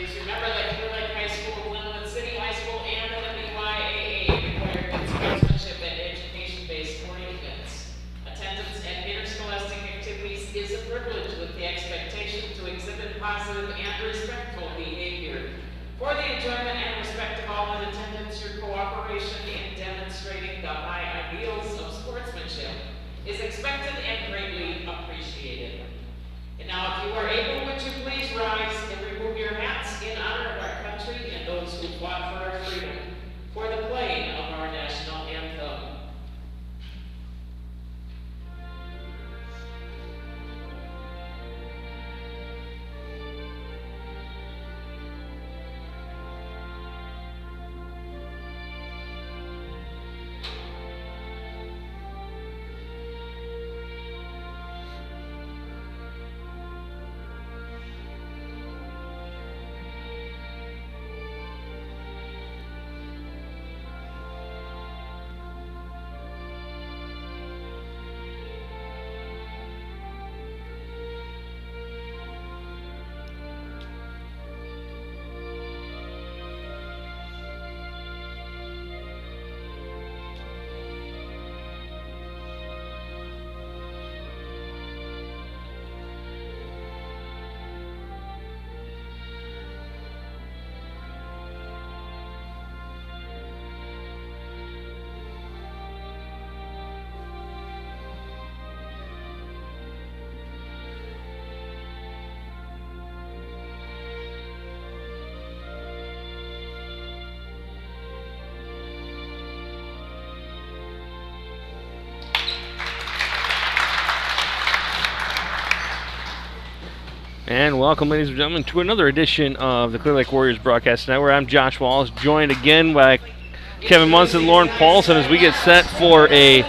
Please remember that Clear Lake High School, Glenwood City High School, and the BYAA require good sportsmanship and education-based sporting events. Attendance at interscholastic activities is a privilege with the expectation to exhibit positive and respectful behavior. For the enjoyment and respect of all in attendance, your cooperation in demonstrating the high ideals of sportsmanship is expected and greatly appreciated. And now, if you are able, would you please rise and remove your hats in honor of our country and those who fought for our freedom for the playing of our national anthem. And welcome, ladies and gentlemen, to another edition of the Clear Lake Warriors broadcast tonight, where I'm Josh Wallace, joined again by Kevin Munson and Lauren Paulson as we get set for a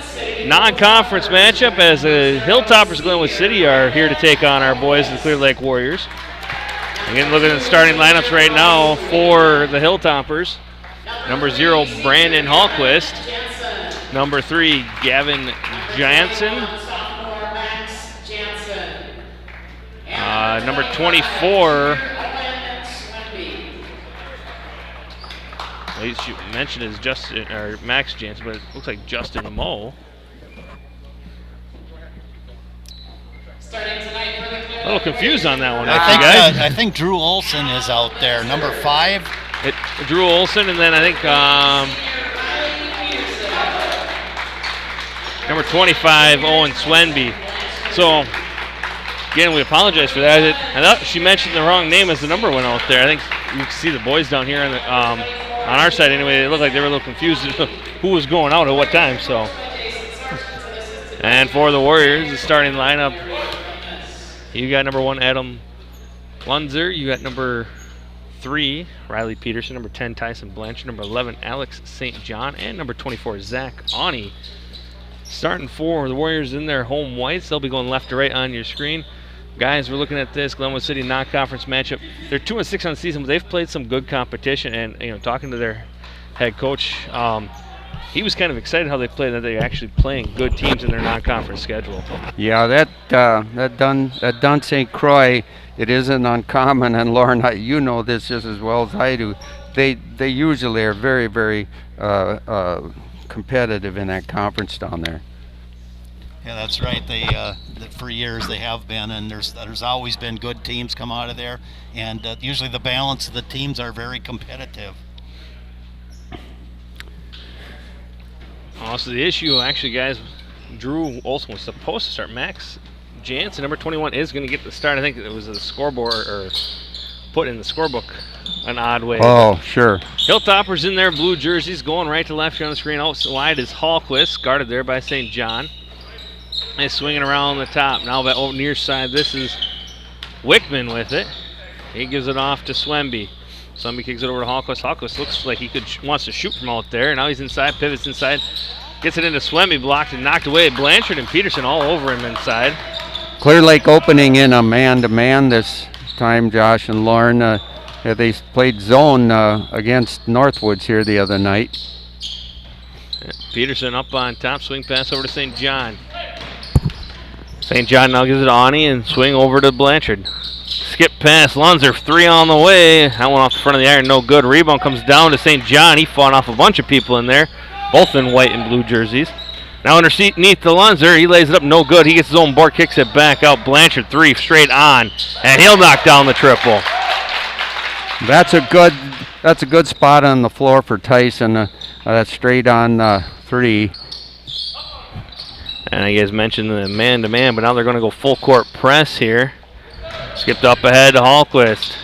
non-conference matchup as the Hilltoppers of Glenwood City are here to take on our boys, the Clear Lake Warriors. Again, looking at the starting lineups right now for the Hilltoppers. Number 0, Brandon Hallquist. Number 3, Gavin Jansen. Number 24, at least you mentioned is Justin or Max Jansen, but it looks like Justin Moe. A little confused on that one, guys. I think Drew Olson is out there, number 5. Drew Olson, and then I think number 25, Owen Swenby. So. Again, we apologize for that. I thought she mentioned the wrong name as the number went out there. I think you can see the boys down here on our side anyway. They looked like they were a little confused as to who was going out at what time. So, and for the Warriors, the starting lineup, you got number 1, Adam Lunzer. You got number 3, Riley Peterson. Number 10, Tyson Blanchard. Number 11, Alex St. John. And number 24, Zach Awney. Starting for the Warriors in their home whites. They'll be going left to right on your screen. Guys, we're looking at this Glenwood City non-conference matchup. They're 2-6 on the season, but they've played some good competition. And talking to their head coach, he was kind of excited how they played. That they're actually playing good teams in their non-conference schedule. Yeah, that Dun St. Croix, it isn't uncommon. And Lauren, you know this just as well as I do. They usually are very, very competitive in that conference down there. Yeah, that's right. They for years they have been, and there's always been good teams come out of there, and usually the balance of the teams are very competitive. Also, the issue, actually, guys, Drew Olson was supposed to start. Max Jansen, number 21, is going to get the start. I think it was a scoreboard or put in the scorebook an odd way. Oh, sure. Hilltoppers in their blue jerseys, going right to left here on the screen. Out wide is Hallquist, guarded there by St. John. And swinging around the top. Now that near side, this is Wickman with it. He gives it off to Swenby. Swenby kicks it over to Hallquist. Hallquist looks like he wants to shoot from out there. Now he's inside, pivots inside. Gets it into Swenby, blocked and knocked away. Blanchard and Peterson all over him inside. Clear Lake opening in a man-to-man this time, Josh and Lauren. They played zone against Northwoods here the other night. Peterson up on top, swing pass over to St. John. St. John now gives it to Ani and swing over to Blanchard. Skip pass, Lunzer, 3 on the way. That one off the front of the iron, no good. Rebound comes down to St. John. He fought off a bunch of people in there, both in white and blue jerseys. Now underneath the Lunzer, he lays it up, no good. He gets his own board, kicks it back out. Blanchard, 3 straight on, and he'll knock down the triple. That's a good spot on the floor for Tyson. That's straight on 3. And I guys mentioned the man-to-man, but now they're going to go full court press here. Skipped up ahead to Hallquist.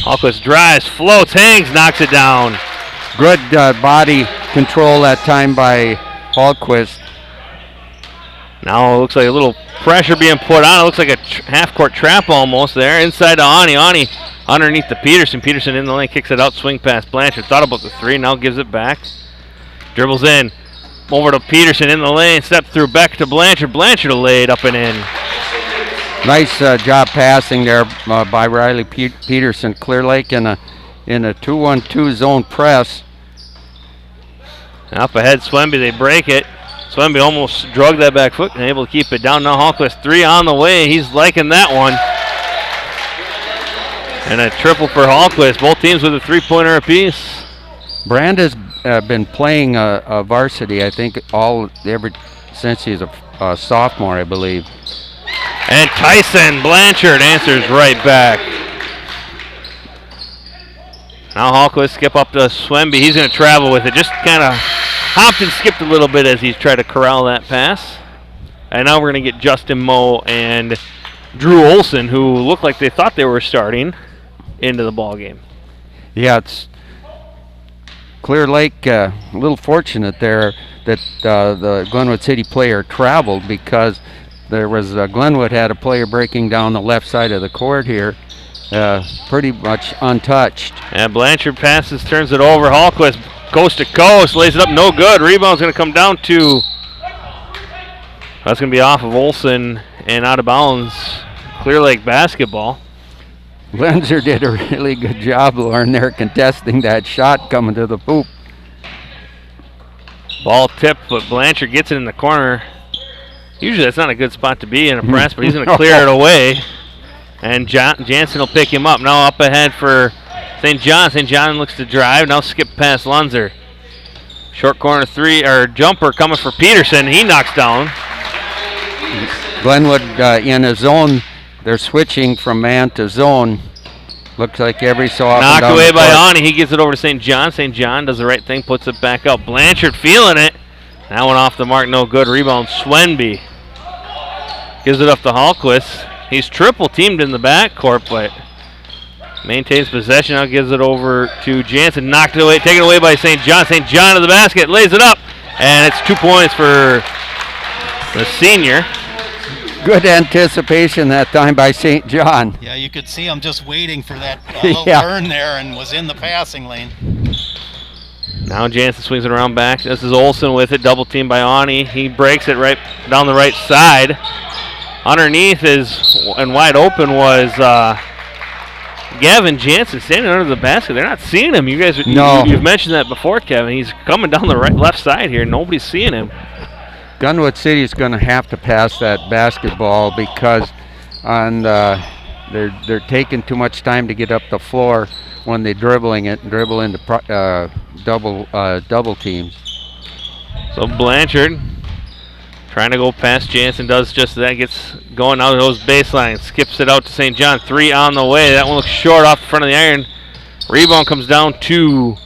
Hallquist drives, floats, hangs, knocks it down. Good body control that time by Hallquist. Now it looks like a little pressure being put on. It looks like a half-court trap almost there. Inside to Ani. Ani underneath the Peterson. Peterson in the lane, kicks it out, swing past Blanchard. Thought about the 3, now gives it back. Dribbles in. Over to Peterson in the lane, step through, back to Blanchard. Blanchard laid up and in. Nice job passing there by Riley Peterson. Clear Lake in a 2-1-2 zone press. Up ahead, Swemby, they break it. Swemby almost drug that back foot and able to keep it down. Now Hallquist, 3 on the way. He's liking that one. And a triple for Hallquist. Both teams with a 3-pointer apiece. Brand has been playing varsity, I think, ever since he's a sophomore, I believe. And Tyson Blanchard answers right back. Now Hallquist skip up to Swemby. He's going to travel with it. Just kind of hopped and skipped a little bit as he's tried to corral that pass. And now we're going to get Justin Moe and Drew Olson, who looked like they thought they were starting, into the ball game. Yeah, it's Clear Lake a little fortunate there that the Glenwood City player traveled, because there was Glenwood had a player breaking down the left side of the court here, pretty much untouched. And Blanchard passes, turns it over. Hallquist coast to coast, lays it up, no good. Rebound's going to come down to, that's going to be off of Olson and out of bounds. Clear Lake basketball. Lenzer did a really good job, Lauren, there contesting that shot coming to the hoop. Ball tipped, but Blanchard gets it in the corner. Usually that's not a good spot to be in a press, but he's going to clear it away. And Jansen will pick him up. Now up ahead for St. John. St. John looks to drive. Now skip past Lunzer. Short corner 3, or jumper coming for Peterson. He knocks down. Glenwood in a zone. They're switching from man to zone. Looks like every so often. Knocked away by Ani. He gives it over to St. John. St. John does the right thing, puts it back out. Blanchard feeling it. That one off the mark, no good. Rebound, Swemby. Gives it up to Hallquist. He's triple teamed in the backcourt, but maintains possession. Now gives it over to Jansen. Knocked it away, taken away by St. John. St. John to the basket, lays it up, and it's 2 points for the senior. Good anticipation that time by St. John. Yeah, you could see him just waiting for that little Yeah. turn there, and was in the passing lane. Now Jansen swings it around back. This is Olson with it, double teamed by Ani. He breaks it right down the right side. Underneath and wide open was Gavin Jansen standing under the basket. They're not seeing him. You guys, No. you've mentioned that before, Kevin. He's coming down the left side here. Nobody's seeing him. Glenwood City is going to have to pass that basketball, because they're taking too much time to get up the floor when they're dribbling it and dribble into double teams. So Blanchard trying to go past Jansen, does just that, gets going out of those baselines, skips it out to St. John. 3 on the way. That one looks short off the front of the iron. Rebound comes down to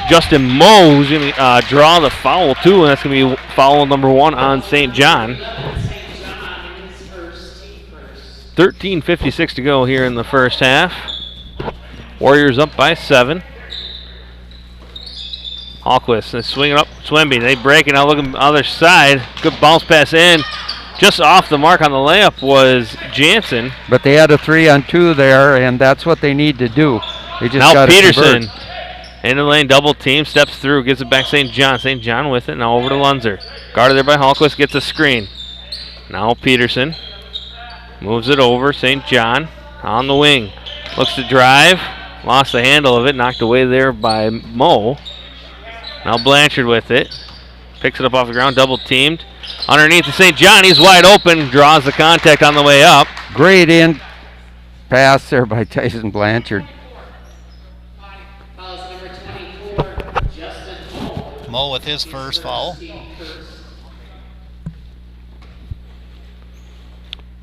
Justin Moe, who's going to draw the foul too, and that's going to be foul number 1 on St. John. 13:56 to go here in the first half. Warriors up by 7. Hallquist, they swing it up, Swemby, they break it, now looking other side. Good bounce pass in. Just off the mark on the layup was Jansen. But they had a 3-on-2 there, and that's what they need to do. They just Now gotta Peterson convert. in the lane, double team, steps through, gives it back St. John. St. John with it, now over to Lunzer. Guarded there by Hallquist, gets a screen. Now Peterson moves it over, St. John on the wing. Looks to drive, lost the handle of it, knocked away there by Moe. Now Blanchard with it. Picks it up off the ground, double teamed. underneath the St. John. He's wide open, draws the contact on the way up. Great in pass there by Tyson Blanchard. Fouls number 24, Justin Moe. Moe with his first foul.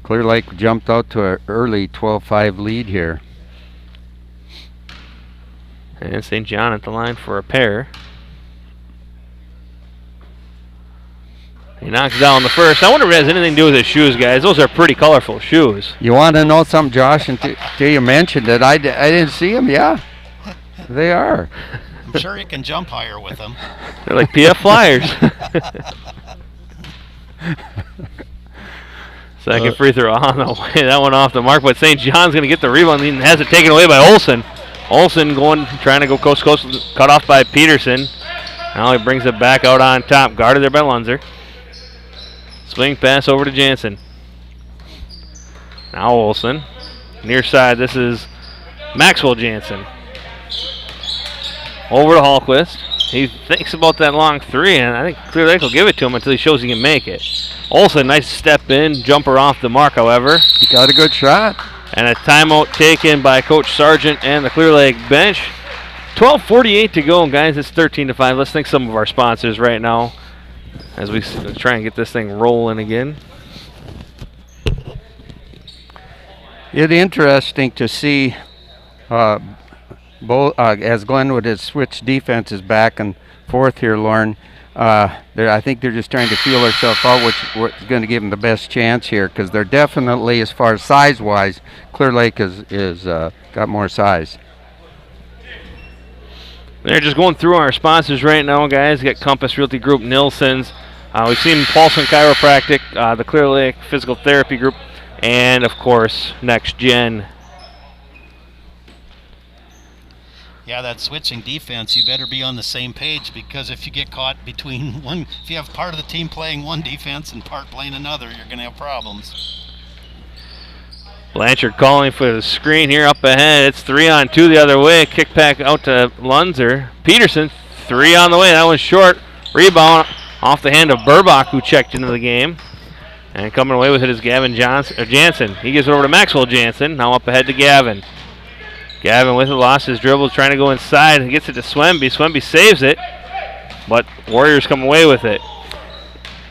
Clear Lake jumped out to an early 12-5 lead here. And St. John at the line for a pair. He knocks down the first. I wonder if it has anything to do with his shoes, guys. Those are pretty colorful shoes. You want to know something, Josh? Until you mentioned it, I didn't see them. Yeah, they are. I'm sure you can jump higher with them. They're like PF Flyers. Second free throw on the way. That one off the mark, but St. John's going to get the rebound and has it taken away by Olson. Olson trying to go coast to coast, cut off by Peterson. Now he brings it back out on top, guarded there by Lunzer. Swing pass over to Jansen. Now Olson. Near side, this is Maxwell Jansen. Over to Hallquist. He thinks about that long three, and I think Clear Lake will give it to him until he shows he can make it. Olson, nice step in, jumper off the mark, however. He got a good shot. And a timeout taken by Coach Sargent and the Clear Lake bench. 12:48 to go, guys. It's 13-5. Let's thank some of our sponsors right now as we try and get this thing rolling again. It's interesting to see as Glenwood has switched defenses back and forth here, Lauren. I think they're just trying to feel themselves out, what's going to give them the best chance here, because they're definitely, as far as size-wise, Clear Lake is got more size. They're just going through our sponsors right now, guys. We got Compass Realty Group, Nilsson's. We've seen Paulson Chiropractic, the Clear Lake Physical Therapy Group, and, of course, Next Gen. Yeah, that switching defense, you better be on the same page, because if you get caught between if you have part of the team playing one defense and part playing another, you're going to have problems. Blanchard calling for the screen here up ahead. It's 3-on-2 the other way. Kick back out to Lunzer. Peterson, 3 on the way. That one's short. Rebound off the hand of Burbach, who checked into the game. And coming away with it is Gavin Jansen. He gives it over to Maxwell Jansen. Now up ahead to Gavin. Gavin with it, lost his dribble, trying to go inside. He gets it to Swemby. Swemby saves it, but Warriors come away with it.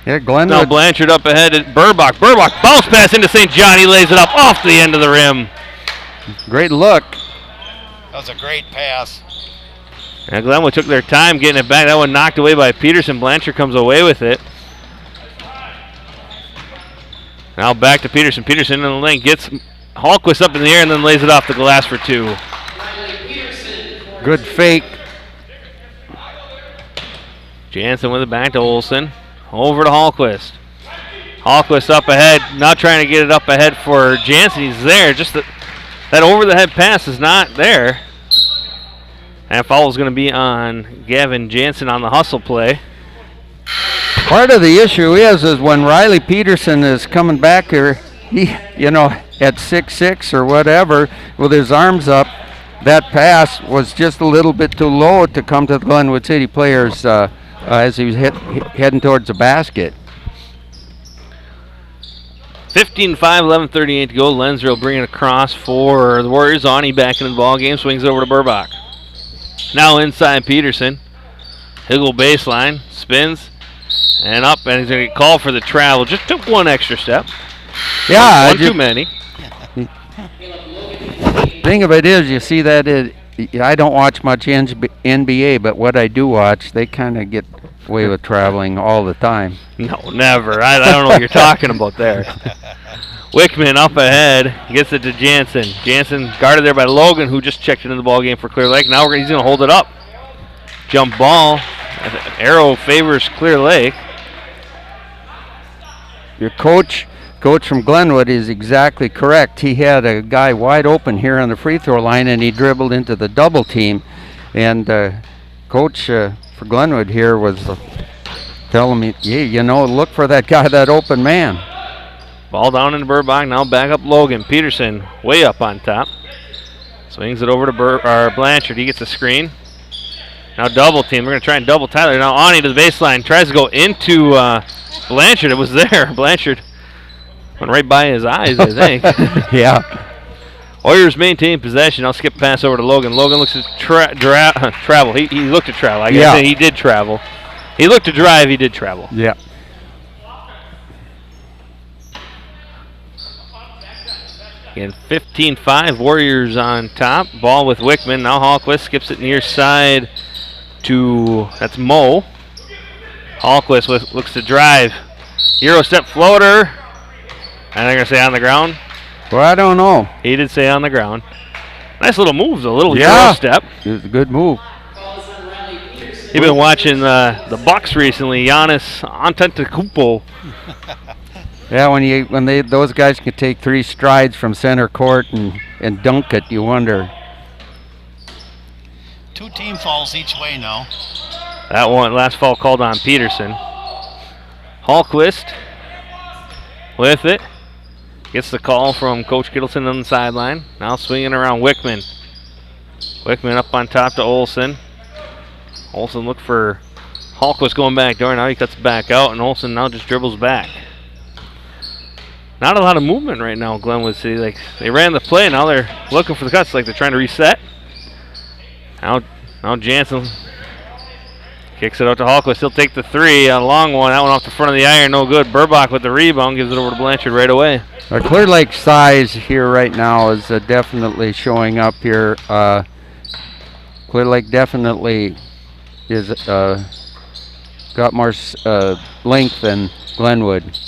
Yeah, Glenwood. Now Blanchard up ahead at Burbach. Burbach bounce pass into St. John. He lays it up off the end of the rim. Great look. That was a great pass. And Glenwood took their time getting it back. That one knocked away by Peterson. Blanchard comes away with it. Now back to Peterson. Peterson in the lane gets Hallquist up in the air and then lays it off the glass for 2. Good fake. Jansen with it back to Olson. Over to Hallquist. Hallquist up ahead. Now trying to get it up ahead for Jansen. He's there. Just that over-the-head pass is not there. And foul is going to be on Gavin Jansen on the hustle play. Part of the issue is when Riley Peterson is coming back here, he, at 6'6" or whatever, with his arms up, that pass was just a little bit too low to come to the Glenwood City players as he was heading towards the basket. 15-5, 11:38 to go. Lenzer will bring it across for the Warriors. Ani back into the ball game, swings over to Burbach. Now inside Peterson. Higgle baseline, spins, and up, and he's going to get called for the travel. Just took one extra step. Yeah, one too many. Thing of it is, you see that I don't watch much NBA, but what I do watch, they kind of get away with traveling all the time. No, never. I don't know what you're talking about there. Wickman up ahead, gets it to Jansen. Jansen guarded there by Logan, who just checked into the ball game for Clear Lake. Now he's going to hold it up. Jump ball. Arrow favors Clear Lake. Your coach from Glenwood is exactly correct. He had a guy wide open here on the free throw line, and he dribbled into the double team. And coach for Glenwood here was telling me, look for that guy, that open man. Ball down into Burbach, now back up Logan. Peterson way up on top. Swings it over to Blanchard. He gets a screen. Now double team. We're going to try and double Tyler. Now Ani to the baseline. Tries to go into Blanchard. It was there. Blanchard went right by his eyes, I think. Yeah. Warriors maintain possession. I'll skip pass over to Logan. Logan looks to travel. He looked to travel. I guess he did travel. He looked to drive. He did travel. Yeah. Again, 15-5. Warriors on top. Ball with Wickman. Now Hallquist skips it near side to, that's Mo. Hallquist looks to drive. Euro step floater. And they're going to say on the ground. Well, I don't know. He did say on the ground. Nice little moves, a little Euro step. It was a good move. You've been watching the Bucks recently. Giannis Antetokounmpo. Yeah, when those guys can take 3 strides from center court and dunk it, you wonder. 2 team fouls each way now. That one, last foul called on Peterson. Hallquist with it. Gets the call from Coach Kittleson on the sideline. Now swinging around Wickman. Wickman up on top to Olsen. Olsen looked for Hallquist going back door. Now he cuts back out, and Olsen now just dribbles back. Not a lot of movement right now, Glenwood City. Like, they ran the play, now they're looking for the cuts, like they're trying to reset. Now Jansen kicks it out to Hallquist. He'll take the 3, a long one. That one off the front of the iron, no good. Burbach with the rebound, gives it over to Blanchard right away. Clear Lake size here right now is definitely showing up here. Clear Lake definitely is got more length than Glenwood.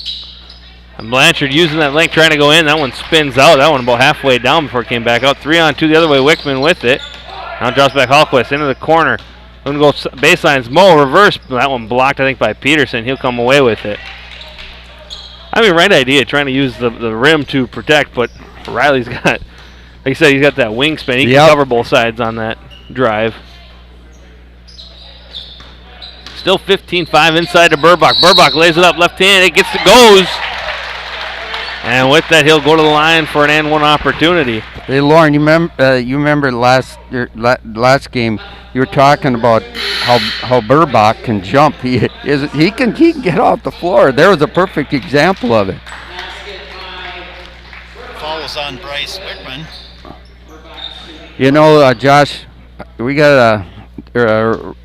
And Blanchard using that length, trying to go in. That one spins out. That one about halfway down before it came back out. 3-on-2 the other way. Wickman with it. Now drops back Hallquist into the corner. Going to go baselines. Mo reverse. That one blocked, I think, by Peterson. He'll come away with it. I mean, right idea, trying to use the rim to protect, but Riley's got, like you said, he's got that wingspan. He can cover both sides on that drive. Still 15-5 inside to Burbach. Burbach lays it up left hand. It goes. And with that, he'll go to the line for an and one opportunity. Hey, Lauren, you remember last game you were talking about how Burbach can jump. He can get off the floor. There was a perfect example of it. Falls on Bryce Wickman. You know, Josh, we got a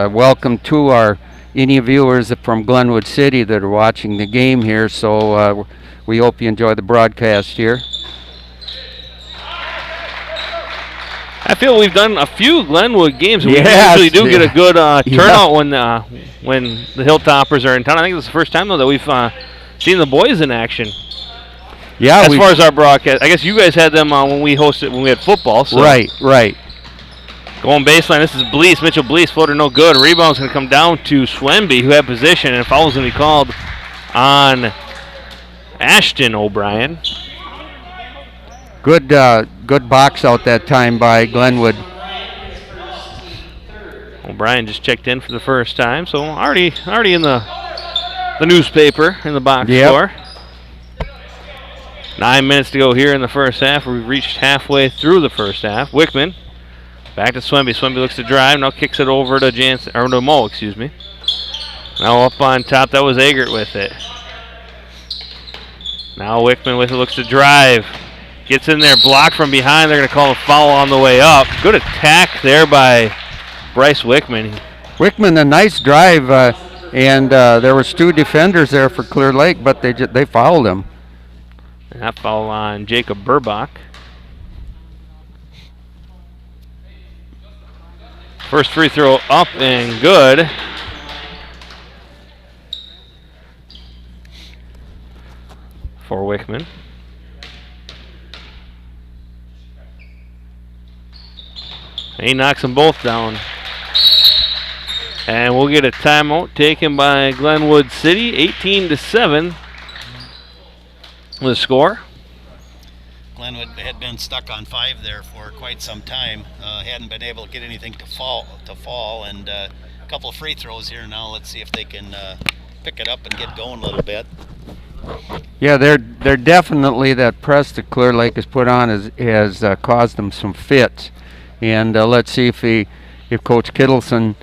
welcome to any viewers from Glenwood City that are watching the game here. So. We hope you enjoy the broadcast here. I feel we've done a few Glenwood games. We Yes, usually do get a good turnout when the Hilltoppers are in town. I think this is the first time, though, that we've seen the boys in action. Yeah. As far as our broadcast, I guess you guys had them when we had football. So. Right. Going baseline, this is Blease. Mitchell Blease, floater no good. Rebound's going to come down to Swemby, who had position, and foul's going to be called on Ashton O'Brien. Good box out that time by Glenwood. O'Brien just checked in for the first time, so already in the newspaper in the box score. 9 minutes to go here in the first half. We've reached halfway through the first half. Wickman back to Swemby. Swemby looks to drive. Now kicks it over to to Mo, excuse me. Now up on top, that was Eggert with it. Now Wickman with it, looks to drive. Gets in there, blocked from behind. They're going to call a foul on the way up. Good attack there by Bryce Wickman. Wickman, a nice drive, and there was 2 defenders there for Clear Lake, but they fouled him. And that foul on Jacob Burbach. First free throw up and good. For Wickman. He knocks them both down. And we'll get a timeout taken by Glenwood City. 18-7 the score. Glenwood had been stuck on 5 there for quite some time. Hadn't been able to get anything to fall, and a couple of free throws here now. Let's see if they can pick it up and get going a little bit. Yeah, they're definitely, that press that Clear Lake has put on has caused them some fits, and let's see if if Coach Kittleson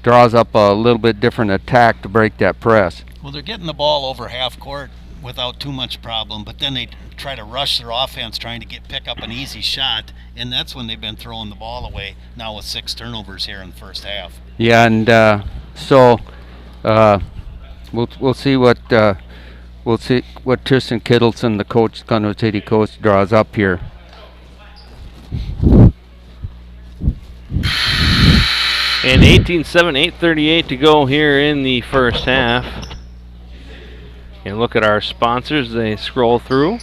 draws up a little bit different attack to break that press. Well, they're getting the ball over half court without too much problem, but then they try to rush their offense trying to pick up an easy shot, and that's when they've been throwing the ball away now with 6 turnovers here in the first half. Yeah, and so we'll see what Tristan Kittleson, the coach, Glenwood City coach, draws up here. And 18-7, 8:38 to go here in the first half. And look at our sponsors. They scroll through.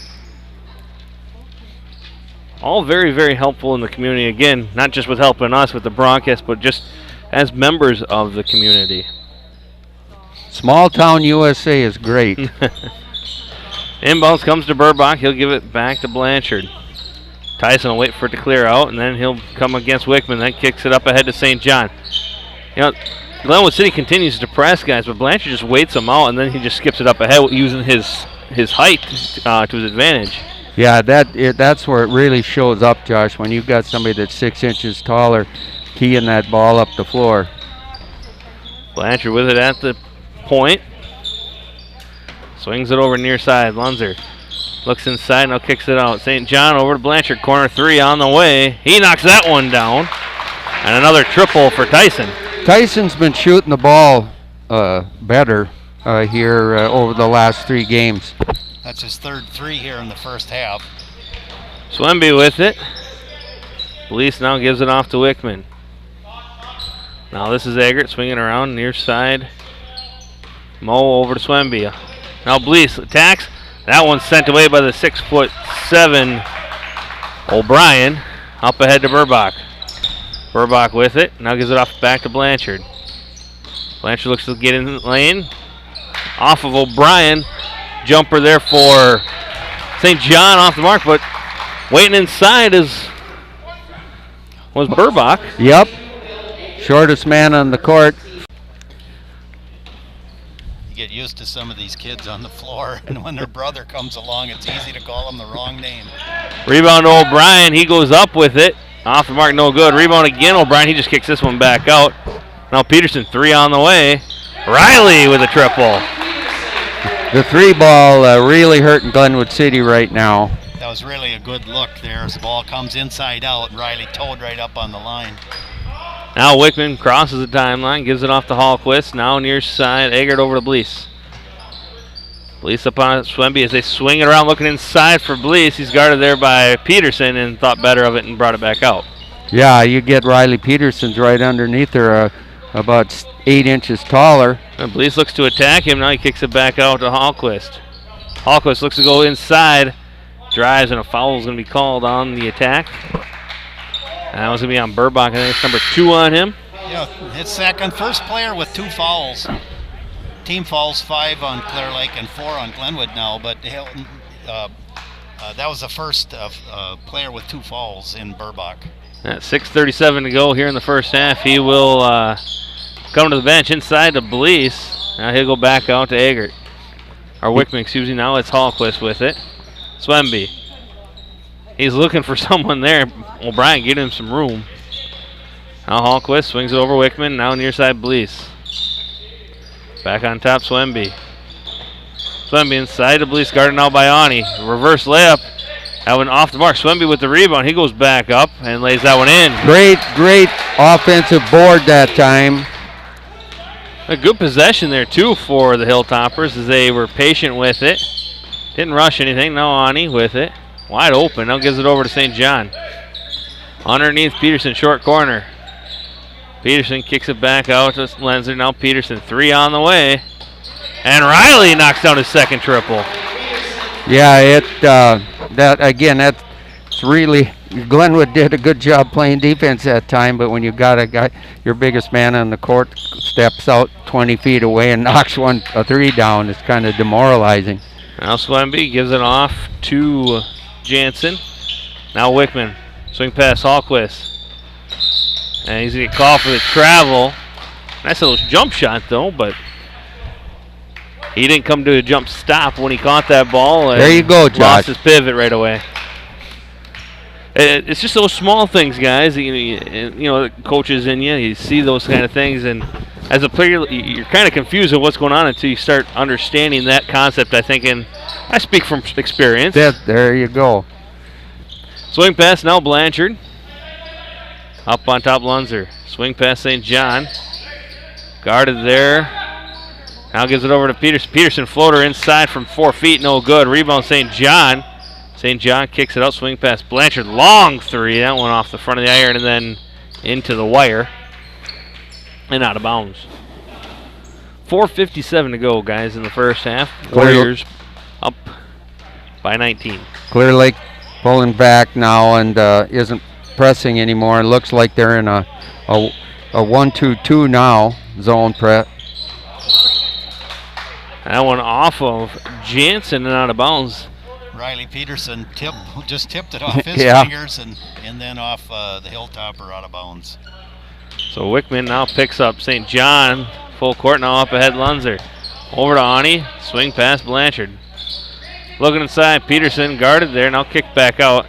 All very, very helpful in the community. Again, not just with helping us with the broadcast, but just as members of the community. Small town USA is great. Inbounds comes to Burbach. He'll give it back to Blanchard. Tyson will wait for it to clear out, and then he'll come against Wickman. Then kicks it up ahead to St. John. You know, Glenwood City continues to press guys, but Blanchard just waits them out, and then he just skips it up ahead using his height to his advantage. Yeah, that's where it really shows up, Josh, when you've got somebody that's 6 inches taller keying that ball up the floor. Blanchard with it at the point. Swings it over near side. Lunzer looks inside, now kicks it out. St. John over to Blanchard. Corner 3 on the way. He knocks that one down. And another triple for Tyson. Tyson's been shooting the ball better here over the last 3 games. That's his third 3 here in the first half. Swemby with it. Police now gives it off to Wickman. Now this is Eggert swinging around near side. Mo over to Swemby. Now Blease attacks. That one's sent away by the 6'7" O'Brien. Up ahead to Burbach. Burbach with it. Now gives it off back to Blanchard. Blanchard looks to get in the lane. Off of O'Brien. Jumper there for St. John off the mark, but waiting inside was Burbach. Yep. Shortest man on the court. You get used to some of these kids on the floor, and when their brother comes along, it's easy to call them the wrong name. Rebound to O'Brien. He goes up with it. Off the mark, no good. Rebound again. O'Brien, he just kicks this one back out. Now Peterson, 3 on the way. Riley with a triple. The 3 ball really hurting Glenwood City right now. That was really a good look there as the ball comes inside out. Riley towed right up on the line. Now Wickman crosses the timeline, gives it off to Hallquist. Now near side, Eggert over to Blease. Blease up on Swemby as they swing it around, looking inside for Blease. He's guarded there by Peterson and thought better of it and brought it back out. Yeah, you get Riley Peterson's right underneath her, about 8 inches taller. And Blease looks to attack him. Now he kicks it back out to Hallquist. Hallquist looks to go inside, drives, and a foul is going to be called on the attack. And that was going to be on Burbach. I think it's number 2 on him. Yeah, it's second. First player with 2 fouls. Team fouls 5 on Clear Lake and 4 on Glenwood now, but that was the first player with 2 fouls in Burbach. At 6:37 to go here in the first half, he will come to the bench inside to Blease. Now he'll go back out to Eggert. Or Wickman, excuse me. Now it's Hallquist with it. Swemby. He's looking for someone there. O'Brien getting him some room. Now Hallquist swings it over Wickman. Now near side Blease. Back on top, Swemby. Swemby inside to Blease, guarded now by Ani. Reverse layup. That one off the mark. Swemby with the rebound. He goes back up and lays that one in. Great offensive board that time. A good possession there, too, for the Hilltoppers as they were patient with it. Didn't rush anything. Now Ani with it. Wide open. Now gives it over to St. John. Underneath Peterson, short corner. Peterson kicks it back out to Lenzer. Now Peterson, 3 on the way. And Riley knocks down his second triple. Yeah, that's really, Glenwood did a good job playing defense that time, but when you got a guy, your biggest man on the court steps out 20 feet away and knocks a 3 down, it's kind of demoralizing. Now Swemby gives it off to Jansen. Now Wickman, swing pass Hallquist. And he's going to call for the travel. Nice little jump shot, though, but he didn't come to a jump stop when he caught that ball. And there you go, Josh. Lost his pivot right away. It's just those small things, guys. The coaches in you see those kind of things, and as a player, you're kind of confused at what's going on until you start understanding that concept, I think, and I speak from experience. There you go. Swing pass now, Blanchard. Up on top, Lunzer. Swing pass, St. John. Guarded there. Now gives it over to Peterson. Peterson floater inside from 4 feet, no good. Rebound, St. John. St. John kicks it out, swing pass. Blanchard, long three. That one off the front of the iron and then into the wire. And out of bounds. 4:57 to go, guys, in the first half. Warriors up by 19. Clear Lake pulling back now and isn't pressing anymore. It looks like they're in a 1-2-2 now, zone prep. That one off of Jansen and out of bounds. Riley Peterson just tipped it off his fingers and then off the hilltopper out of bounds. So Wickman now picks up St. John. Full court now up ahead, Lunzer. Over to Ani. Swing past Blanchard. Looking inside, Peterson guarded there. Now kicked back out.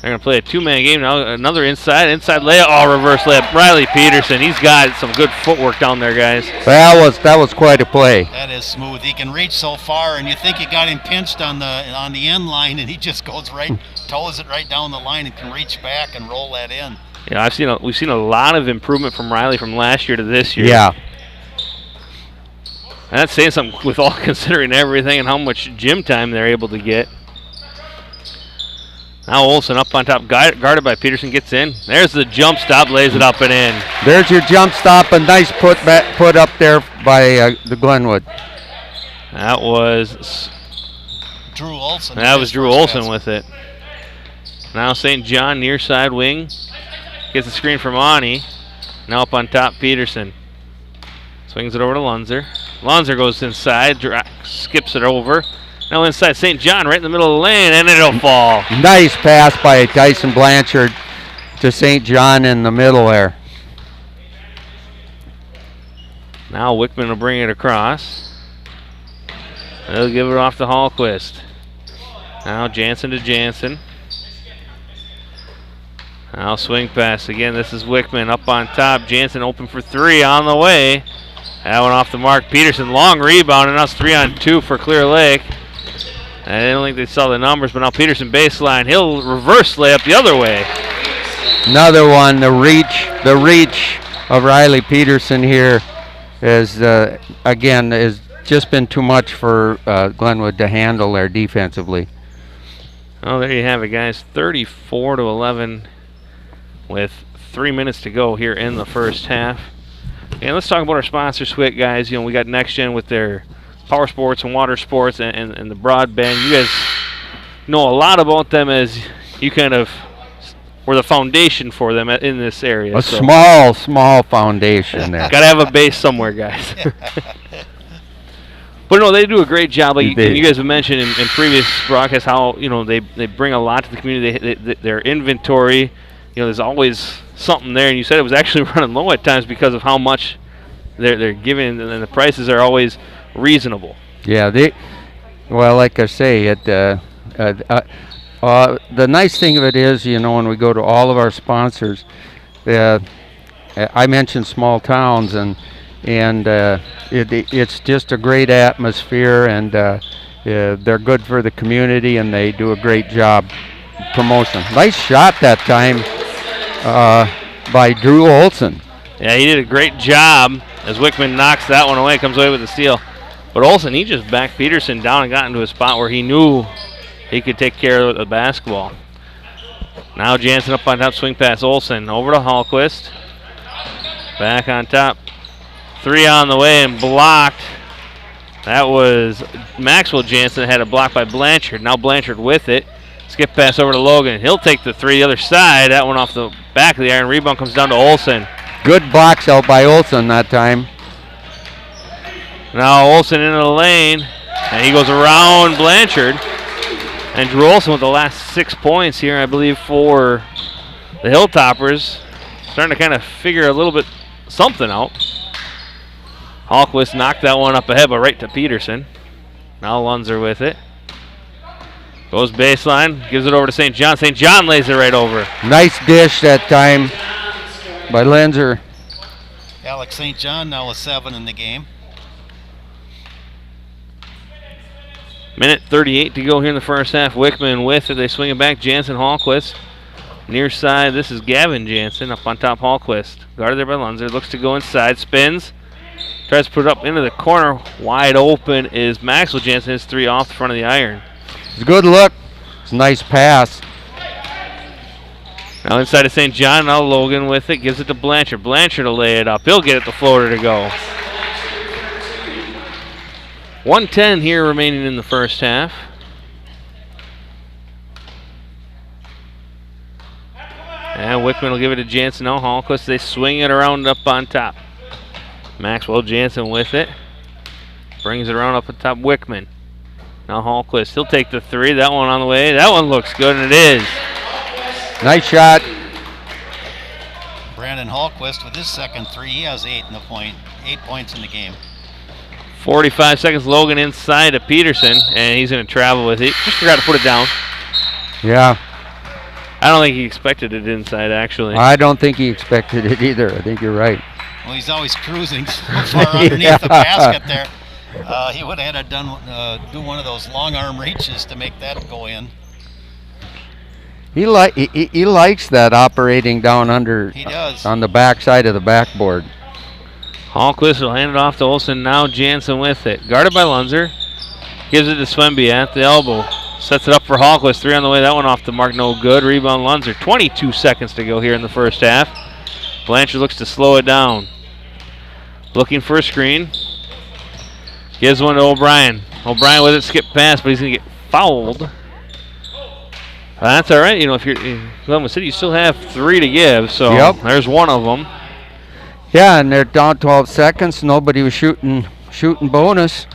They're going to play a two-man game now. Another inside layup. Oh, reverse layup. Riley Peterson. He's got some good footwork down there, guys. That was quite a play. That is smooth. He can reach so far, and you think you got him pinched on the end line, and he just goes right, toes it right down the line, and can reach back and roll that in. Yeah, we've seen a lot of improvement from Riley from last year to this year. Yeah. And that's saying something with all considering everything and how much gym time they're able to get. Now Olsen up on top, guarded by Peterson, gets in. There's the jump stop, lays it up and in. There's your jump stop, a nice put up there by the Glenwood. That was Drew Olsen. That was Drew Olsen with it. Now St. John near side wing. Gets the screen from Ani. Now up on top, Peterson. Swings it over to Lunzer. Lunzer goes inside, skips it over. Now inside St. John, right in the middle of the lane, and it'll fall. Nice pass by Tyson Blanchard to St. John in the middle there. Now Wickman will bring it across. They'll give it off to Hallquist. Now Jansen to Jansen. Now swing pass again. This is Wickman up on top. Jansen open for three on the way. That one off the mark. Peterson, long rebound, and now it's 3-on-2 for Clear Lake. I didn't think they saw the numbers, but now Peterson baseline. He'll reverse layup the other way. Another one. The reach of Riley Peterson here is again has just been too much for Glenwood to handle there defensively. Oh, there you have it, guys. 34-11 with 3 minutes to go here in the first half. And let's talk about our sponsor, Swick, guys. We got Next Gen with their power sports and water sports and the broadband. You guys know a lot about them as you kind of were the foundation for them in this area. A small foundation there. Got to have a base somewhere, guys. But no, they do a great job. Like you guys have mentioned in previous broadcasts how they bring a lot to the community. Their inventory, there's always something there. And you said it was actually running low at times because of how much they're giving, and the prices are always reasonable. Yeah, like I say, the nice thing of it is, when we go to all of our sponsors, I mentioned small towns, and it's just a great atmosphere, and they're good for the community, and they do a great job promotion. Nice shot that time by Drew Olsen. Yeah, he did a great job as Wickman knocks that one away, comes away with the steal. But Olsen, he just backed Peterson down and got into a spot where he knew he could take care of the basketball. Now Jansen up on top, swing pass Olsen over to Hallquist. Back on top. Three on the way and blocked. That was Maxwell Jansen that had a block by Blanchard. Now Blanchard with it. Skip pass over to Logan. He'll take the three the other side. That one off the back of the iron. Rebound comes down to Olsen. Good box out by Olsen that time. Now Olsen into the lane, and he goes around Blanchard. And Drew Olsen with the last 6 points here, I believe, for the Hilltoppers. Starting to kind of figure a little bit something out. Hallquist knocked that one up ahead, but right to Peterson. Now Lunzer with it. Goes baseline, gives it over to St. John. St. John lays it right over. Nice dish that time by Lenzer. Alex St. John now with 7 in the game. Minute 38 to go here in the first half. Wickman with it. They swing it back. Jansen Hallquist. Near side, this is Gavin Jansen up on top. Hallquist. Guarded there by Lunzer. Looks to go inside. Spins. Tries to put it up into the corner. Wide open is Maxwell Jansen. His 3 off the front of the iron. It's a good look. It's a nice pass. Now inside to St. John. Now Logan with it. Gives it to Blanchard. Blanchard to lay it up. He'll get it to floater to go. 1:10 here remaining in the first half. And Wickman will give it to Jansen. Now Hallquist. They swing it around up on top. Maxwell Jansen with it. Brings it around up on top. Wickman. Now Hallquist. He'll take the 3. That one on the way. That one looks good, and it is. Nice shot. Brandon Hallquist with his second 3. He has 8 in the point. 8 points in the game. 45 seconds. Logan inside to Peterson, and he's going to travel with it. Just forgot to put it down. Yeah. I don't think he expected it inside, actually. I don't think he expected it either. I think you're right. Well, he's always cruising so far underneath the basket there. He would have had to do one of those long arm reaches to make that go in. He likes that operating down under. He does. On the back side of the backboard. Hallquist will hand it off to Olsen. Now Jansen with it. Guarded by Lunzer. Gives it to Swenby at the elbow. Sets it up for Hallquist. 3 on the way. That one off the mark. No good. Rebound Lunzer. 22 seconds to go here in the first half. Blanchard looks to slow it down. Looking for a screen. Gives one to O'Brien. O'Brien with it. Skip pass, but he's going to get fouled. That's all right. You know, if you're in Glenwood City, you still have 3 to give. So there's one of them. Yeah, and they're down 12 seconds. Nobody was shooting bonus.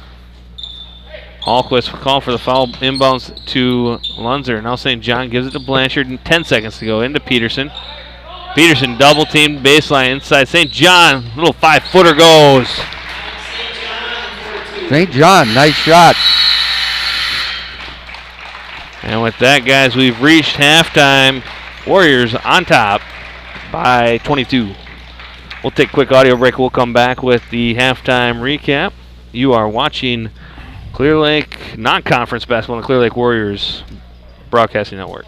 Hallquist will call for the foul. Inbounds to Lunzer. Now St. John gives it to Blanchard. And 10 seconds to go into Peterson. Peterson double teamed baseline inside. St. John, little 5-footer goes. St. John, nice shot. And with that, guys, we've reached halftime. Warriors on top by 22. We'll take a quick audio break. We'll come back with the halftime recap. You are watching Clear Lake non-conference basketball on the Clear Lake Warriors Broadcasting Network.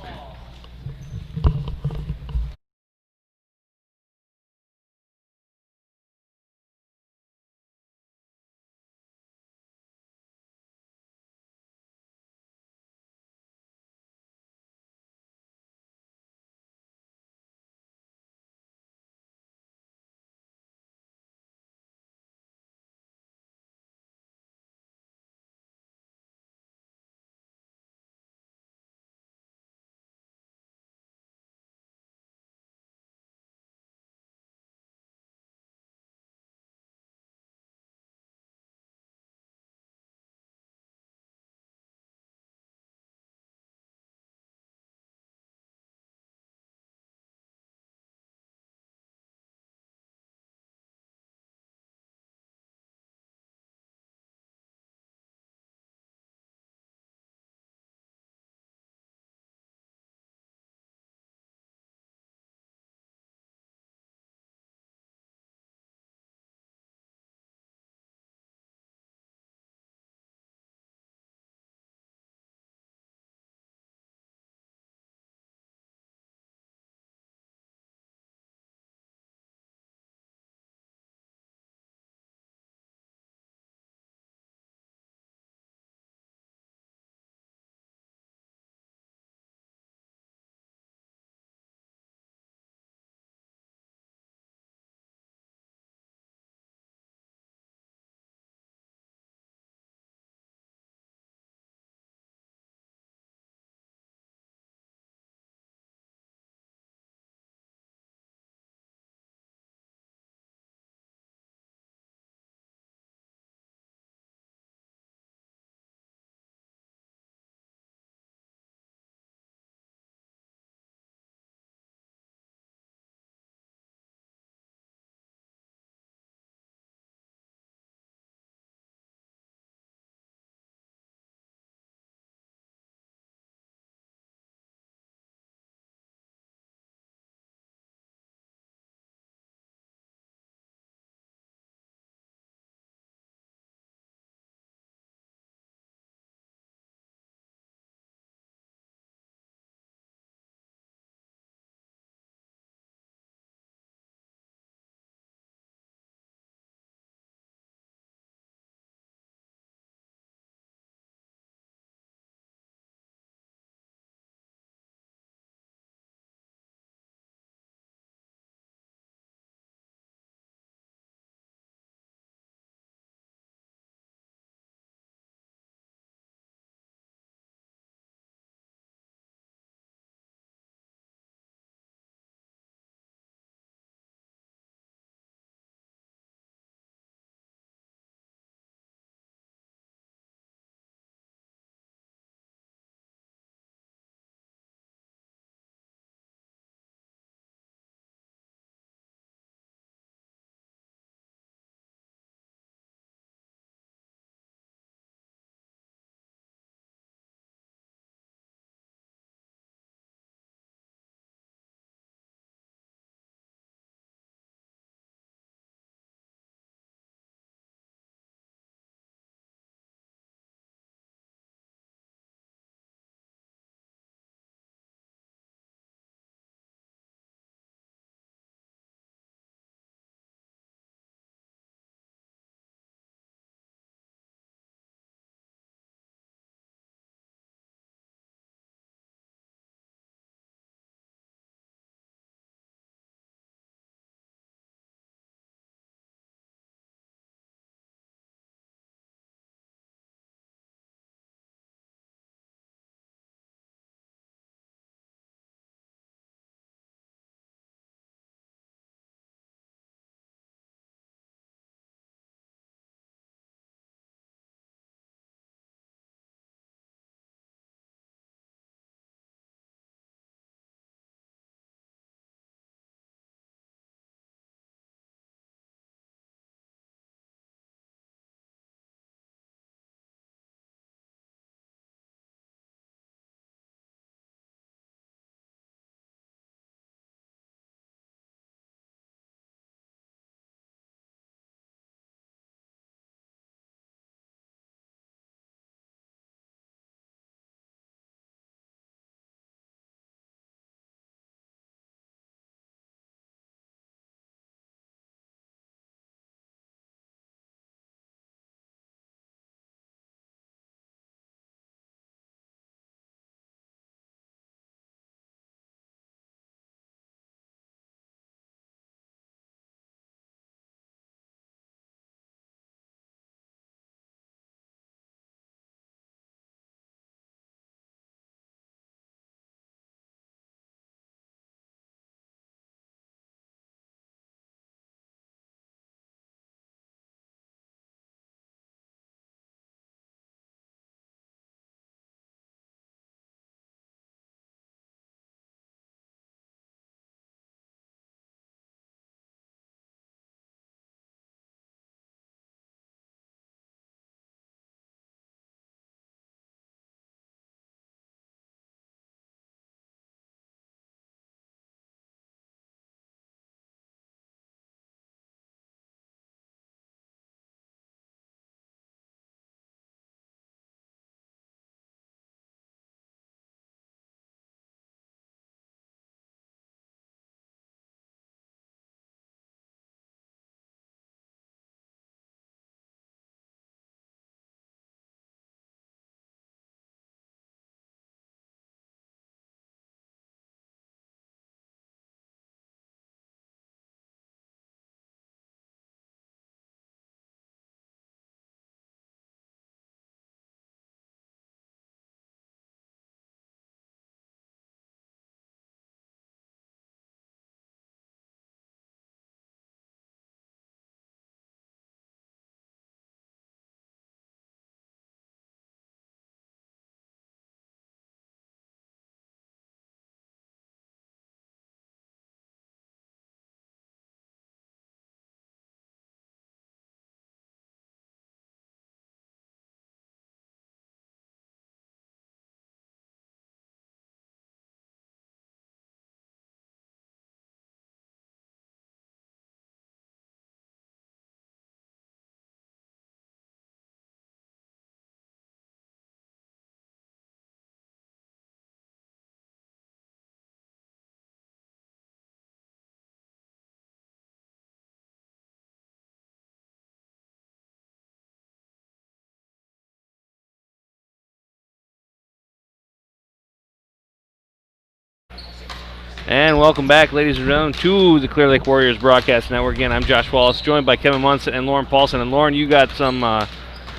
And welcome back, ladies and gentlemen, to the Clear Lake Warriors Broadcast Network. Again, I'm Josh Wallace, joined by Kevin Munson and Lauren Paulson. And Lauren, you got some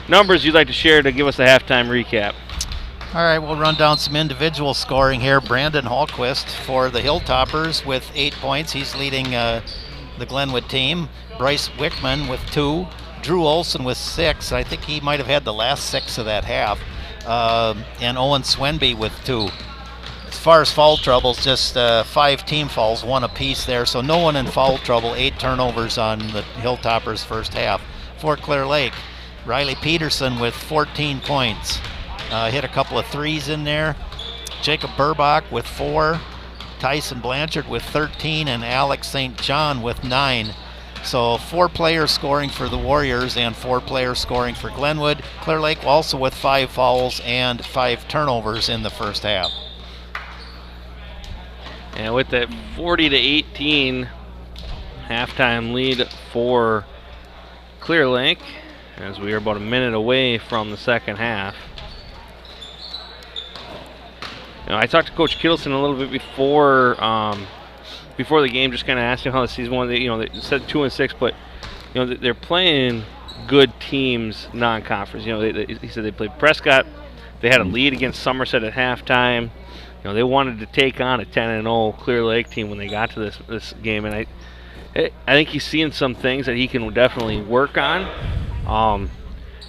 numbers you'd like to share to give us a halftime recap. All right, we'll run down some individual scoring here. Brandon Hallquist for the Hilltoppers with 8 points. He's leading the Glenwood team. Bryce Wickman with 2. Drew Olson with 6. I think he might have had the last 6 of that half. And Owen Swenby with 2. As far as foul troubles, just 5 team fouls, 1 apiece there. So no one in foul trouble, 8 turnovers on the Hilltoppers first half. For Clear Lake, Riley Peterson with 14 points. Hit a couple of threes in there. Jacob Burbach with 4. Tyson Blanchard with 13. And Alex St. John with 9. So 4 players scoring for the Warriors and 4 players scoring for Glenwood. Clear Lake also with 5 fouls and 5 turnovers in the first half. And with that 40-18 halftime lead for Clear Lake, as we are about a minute away from the second half. I talked to Coach Kittleson a little bit before the game, just kind of asked him how the season went. They said 2-6, but they're playing good teams non-conference. He said they played Prescott. They had a lead against Somerset at halftime. They wanted to take on a 10-0 Clear Lake team when they got to this game, and I think he's seeing some things that he can definitely work on.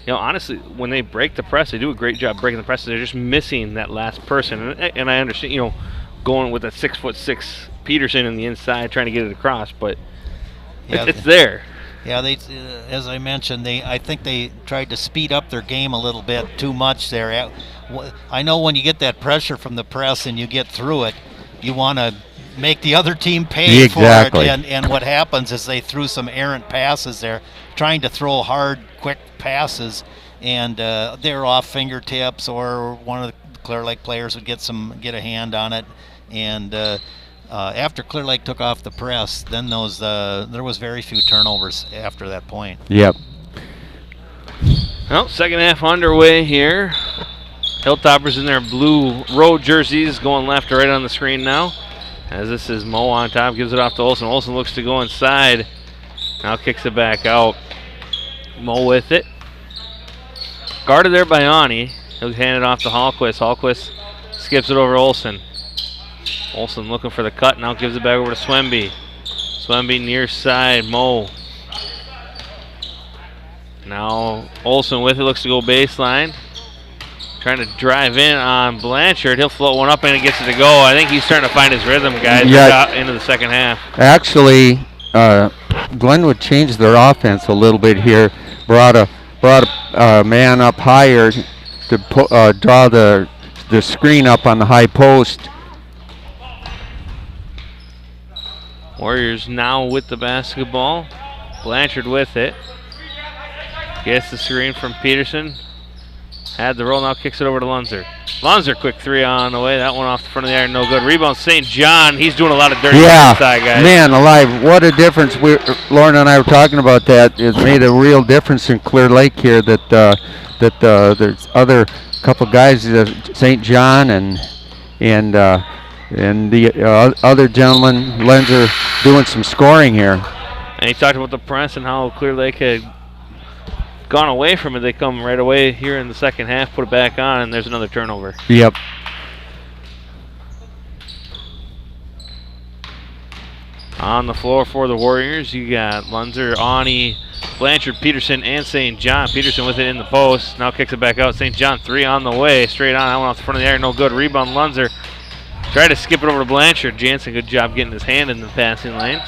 Honestly, when they break the press, they do a great job breaking the press. They're just missing that last person, and I understand, going with that 6'6" Peterson in the inside, trying to get it across, but it's there. Yeah, they, as I mentioned, I think they tried to speed up their game a little bit too much there. I know when you get that pressure from the press and you get through it, you want to make the other team pay for it. And what happens is they threw some errant passes there, trying to throw hard, quick passes, and they're off fingertips, or one of the Clear Lake players would get a hand on it. And after Clear Lake took off the press, then there was very few turnovers after that point. Yep. Well, second half underway here. Hilltoppers in their blue road jerseys, going left to right on the screen now. As this is Mo on top, gives it off to Olson. Olson looks to go inside. Now kicks it back out. Mo with it. Guarded there by Ani. He'll hand it off to Hallquist. Hallquist skips it over Olson. Olson looking for the cut. Now gives it back over to Swenby. Swenby near side. Mo. Now Olson with it. Looks to go baseline. Trying to drive in on Blanchard. He'll float one up and it gets it to go. I think he's starting to find his rhythm, guys, into the second half. Actually, Glenwood changed their offense a little bit here. Brought a man up higher to draw the screen up on the high post. Warriors now with the basketball. Blanchard with it. Gets the screen from Peterson. Had the roll, now kicks it over to Lunzer. Lunzer, quick 3 on the way. That one off the front of the iron, no good. Rebound, St. John. He's doing a lot of dirty inside, guys. Man alive, what a difference. Lauren and I were talking about that. It made a real difference in Clear Lake here that there's other couple guys, St. John and the other gentleman, Lenzer, doing some scoring here. And he talked about the press and how Clear Lake had gone away from it. They come right away here in the second half, put it back on, and there's another turnover. Yep. On the floor for the Warriors, you got Lunzer, Ani, Blanchard, Peterson, and St. John. Peterson with it in the post. Now kicks it back out. St. John 3 on the way. Straight on. That one off the front of the iron. No good. Rebound, Lunzer. Tried to skip it over to Blanchard. Jansen, good job getting his hand in the passing lane.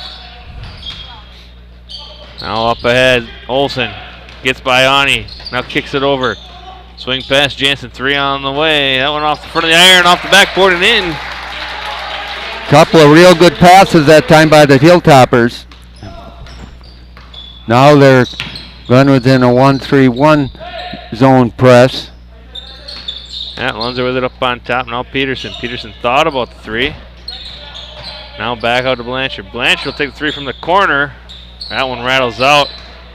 Now up ahead, Olson. Gets by Ani. Now kicks it over. Swing pass, Jansen 3 on the way. That one off the front of the iron, off the backboard and in. Couple of real good passes that time by the Hilltoppers. Now they're Glenwood's in a 1-3-1 zone press. Yeah, Lunzer with it up on top. Now Peterson. Peterson thought about the 3. Now back out to Blanchard. Blanchard will take the 3 from the corner. That one rattles out.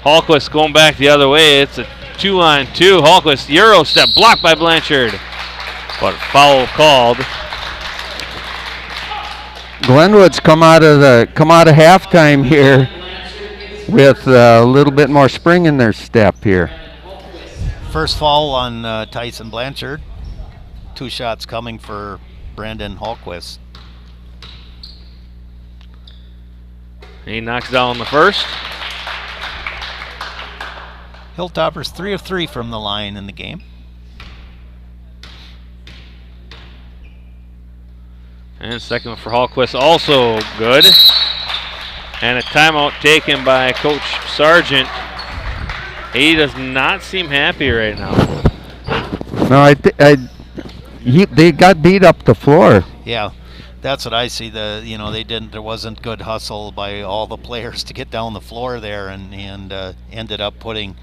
Hallquist going back the other way. It's a 2-on-2. Hallquist Euro step blocked by Blanchard. But foul called. Glenwood's come out of halftime here with a little bit more spring in their step here. First foul on Tyson Blanchard. 2 shots coming for Brandon Hallquist. He knocks down the first. Hilltoppers 3 of 3 from the line in the game. And second one for Hallquist, also good. And a timeout taken by Coach Sargent. He does not seem happy right now. No, they got beat up the floor. Yeah, that's what I see. There wasn't good hustle by all the players to get down the floor there, and ended up putting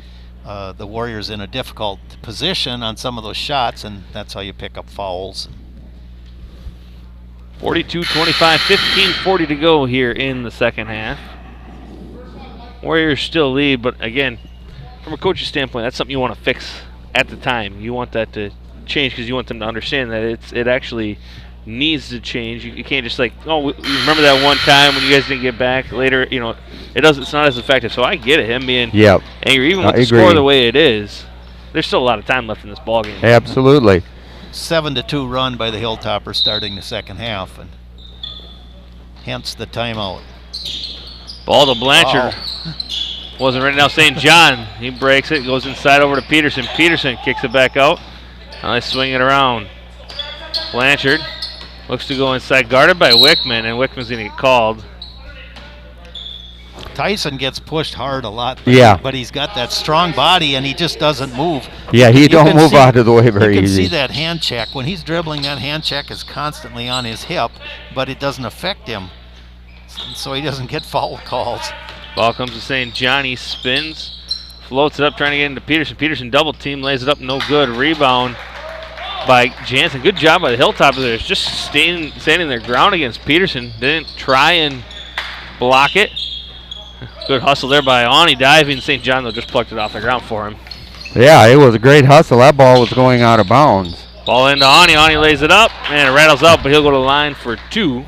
the Warriors in a difficult position on some of those shots, and that's how you pick up fouls. 42-25, 15:40 to go here in the second half. Warriors still lead, but again, from a coach's standpoint, that's something you want to fix at the time. You want that to change because you want them to understand that it actually needs to change. You can't just like, oh, remember that one time when you guys didn't get back later? It's not as effective. So I get it, him being angry, even with the score the way it is. There's still a lot of time left in this ballgame. Absolutely. 7-2 run by the Hilltoppers starting the second half, and hence the timeout. Ball to Blanchard. Wasn't ready now. St. John, he breaks it, goes inside over to Peterson. Peterson kicks it back out. Now they swing it around. Blanchard looks to go inside, guarded by Wickman, and Wickman's going to get called. Tyson gets pushed hard a lot, but he's got that strong body, and he just doesn't move. Yeah, he don't move out of the way very easy. You can see that hand check. When he's dribbling, that hand check is constantly on his hip, but it doesn't affect him, so he doesn't get foul calls. Ball comes to St. John. He spins, floats it up, trying to get into Peterson. Peterson double team, lays it up, no good. Rebound by Jansen. Good job by the Hilltoppers there. It's just standing their ground against Peterson. Didn't try and block it. Good hustle there by Ani diving. St. John, though, just plucked it off the ground for him. Yeah, it was a great hustle. That ball was going out of bounds. Ball into Ani. Ani lays it up, and it rattles out, but he'll go to the line for 2.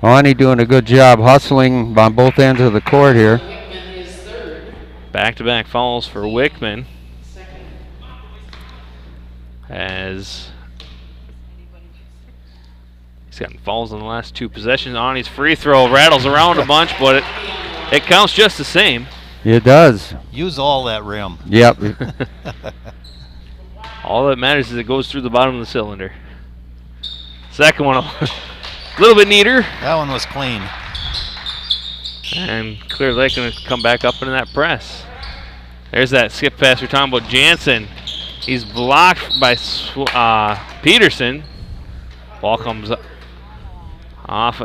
Ani doing a good job hustling on both ends of the court here. Back-to-back fouls for Wickman. As he's gotten fouls in the last 2 possessions. Ani's free throw rattles around a bunch, but it counts just the same. It does. Use all that rim. Yep. All that matters is it goes through the bottom of the cylinder. Second one, a little bit neater. That one was clean. And Clear Lake going to come back up into that press. There's that skip pass we're talking about. Jansen, he's blocked by Peterson. Ball comes up off.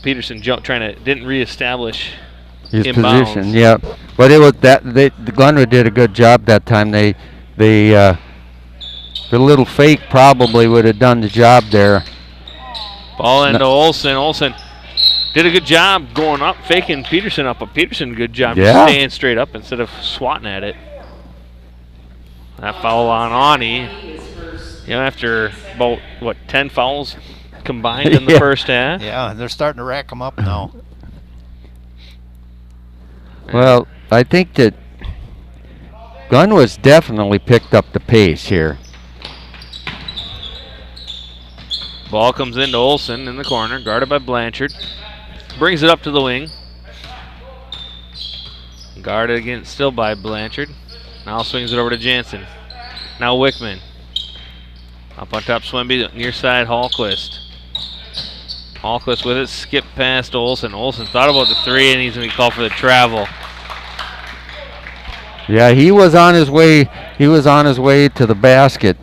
Peterson didn't reestablish his inbounds. position. Yeah, but it was the Glenwood did a good job that time. The little fake probably would have done the job there. Ball into Olsen. Olsen did a good job going up, faking Peterson up, but Peterson good job just staying straight up instead of swatting at it. That foul on Ani. After about 10 fouls combined in the first half. Yeah, they're starting to rack them up now. Well, I think that Glenwood's definitely picked up the pace here. Ball comes into Olsen in the corner, guarded by Blanchard. Brings it up to the wing. Guarded again, still by Blanchard. Now swings it over to Jansen. Now Wickman. Up on top, Swemby, near side, Hallquist. Hallquist with it, skip past Olsen. Olsen thought about the 3, and he's going to be called for the travel. Yeah, he was on his way. He was on his way to the basket.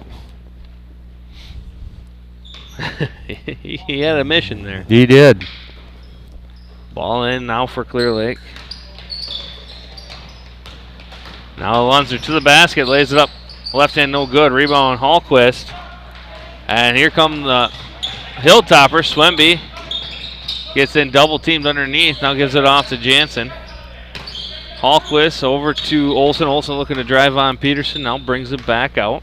He had a mission there. He did. Ball in now for Clear Lake. Now Alonzo to the basket, lays it up. Left hand no good. Rebound Hallquist. And here come the Hilltopper. Swemby gets in double teamed underneath. Now gives it off to Jansen. Hallquist over to Olsen. Olsen looking to drive on Peterson. Now brings it back out.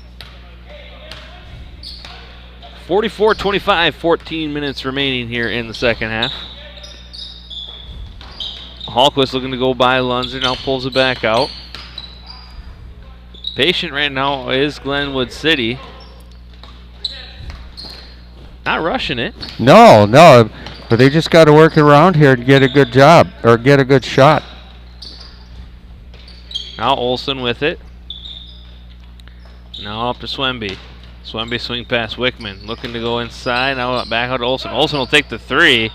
44-25, 14 minutes remaining here in the second half. Hallquist looking to go by Lunzer, now pulls it back out. Patient right now is Glenwood City. Not rushing it. No, but they just got to work around here to get a good job or get a good shot. Now Olsen with it. Now up to Swemby. Swemby swing past Wickman. Looking to go inside. Now back out to Olsen. Olsen will take the three.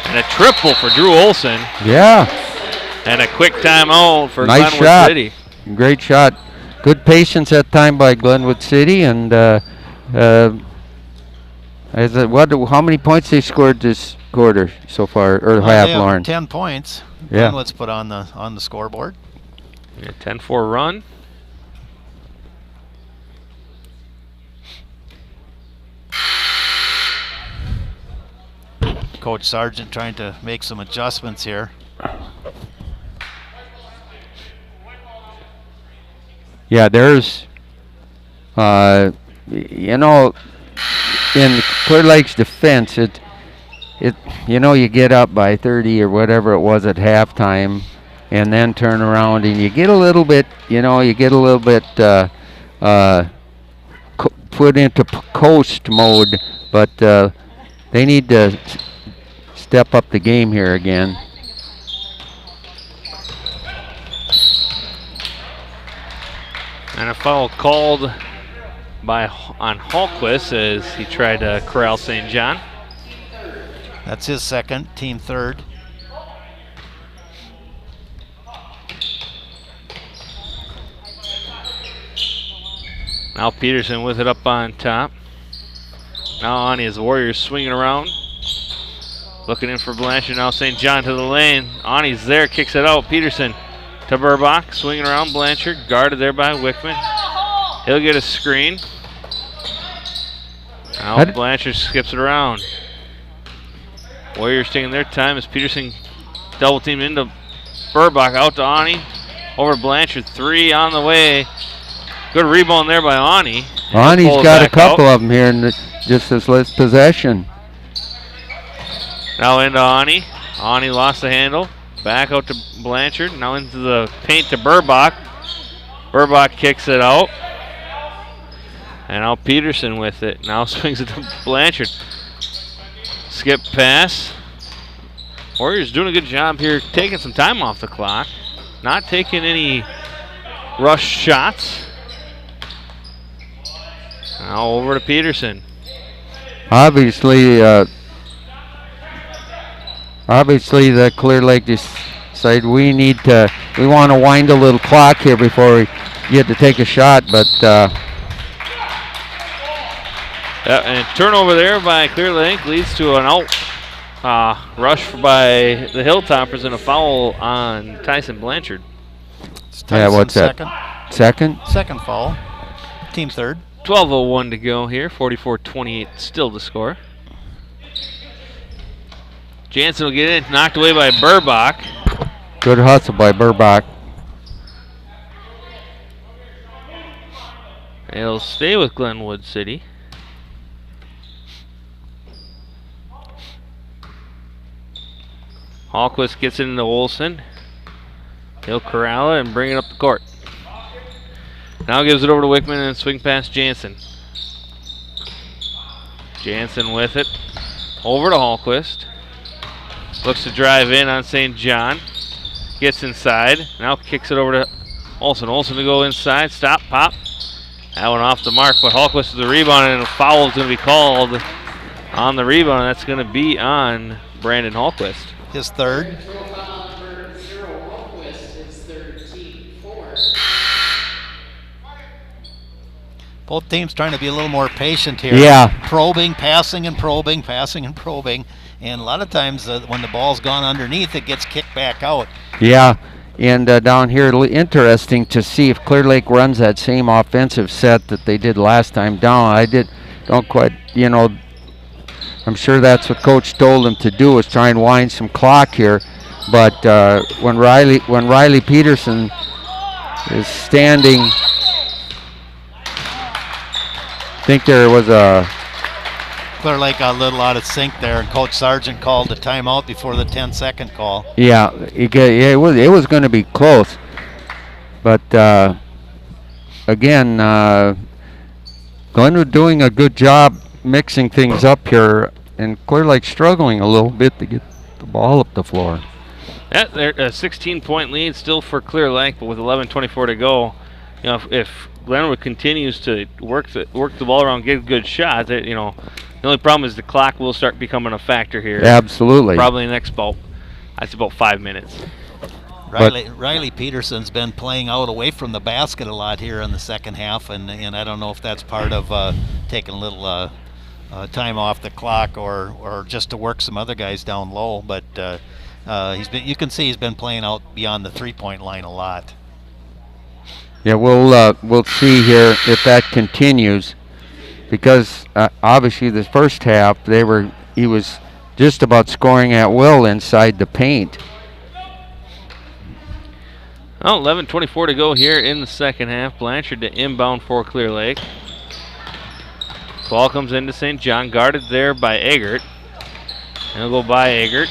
And a triple for Drew Olsen. Yeah. And a quick timeout for Nice Glenwood shot. City. Great shot. Good patience that time by Glenwood City. And how many points they scored this quarter so far, or half, They have Lauren? 10 points. Yeah. Glenwood's put on the scoreboard. Yeah, 10-4 run. Coach Sargent trying to make some adjustments here. Yeah, there's, in Clear Lake's defense, you get up by 30 or whatever it was at halftime, and then turn around and you get a little bit, put into coast mode, but they need to step up the game here again. And a foul called on Hallquist as he tried to corral St. John. That's his second, team third. Now Peterson with it up on top. Now on his Warriors swinging around. Looking in for Blanchard. Now St. John to the lane. Ani's there, kicks it out. Peterson to Burbach, swinging around Blanchard. Guarded there by Wickman. He'll get a screen. Now Blanchard skips it around. Warriors taking their time as Peterson double teamed into Burbach. Out to Ani. Over Blanchard. Three on the way. Good rebound there by Ani. Ani's got a couple of them here in just this last possession. Now into Ani. Ani lost the handle. Back out to Blanchard. Now into the paint to Burbach. Burbach kicks it out. And now Peterson with it. Now swings it to Blanchard. Skip pass. Warriors doing a good job here taking some time off the clock. Not taking any rush shots. Now over to Peterson. Obviously, the Clear Lake decided we want to wind a little clock here before we get to take a shot, but and turnover there by Clear Lake leads to an out rush by the Hilltoppers and a foul on Tyson Blanchard. Yeah, what's that? Second? Second foul. Team third. 12:01 to go here. 44-28 still the score. Jansen will get it, knocked away by Burbach. Good hustle by Burbach. It'll stay with Glenwood City. Hallquist gets it into Olsen. He'll corral it and bring it up the court. Now gives it over to Wickman and swing past Jansen. Jansen with it. Over to Hallquist. Looks to drive in on St. John. Gets inside. Now kicks it over to Olsen. Olsen to go inside. Stop, pop. That one off the mark, but Hallquist with the rebound, and a foul is going to be called on the rebound. That's going to be on Brandon Hallquist. His third. Both teams trying to be a little more patient here. Yeah. Probing, passing and probing, passing and probing. And a lot of times when the ball's gone underneath, it gets kicked back out. Yeah, and down here, interesting to see if Clear Lake runs that same offensive set that they did last time down. Don't quite, I'm sure that's what Coach told them to do, is try and wind some clock here. But when Riley Peterson is standing, I think there was a Clear Lake got a little out of sync there, and Coach Sargent called the timeout before the 10-second call. Yeah, it was going to be close, but again, Glenwood doing a good job mixing things up here, and Clear Lake struggling a little bit to get the ball up the floor. Yeah, they're a 16-point lead still for Clear Lake, but with 11:24 to go, you know, if Glenwood continues to work the ball around, get good shots, you know, the only problem is the clock will start becoming a factor here. Absolutely. Probably in the next about 5 minutes. Riley Peterson's been playing out away from the basket a lot here in the second half, and I don't know if that's part of taking a little time off the clock or just to work some other guys down low. But you can see he's been playing out beyond the 3-point line a lot. Yeah, we'll see here if that continues, because obviously the first half he was just about scoring at will inside the paint. Well, 11:24 to go here in the second half. Blanchard to inbound for Clear Lake. Ball comes into St. John, guarded there by Eggert. And he'll go by Eggert.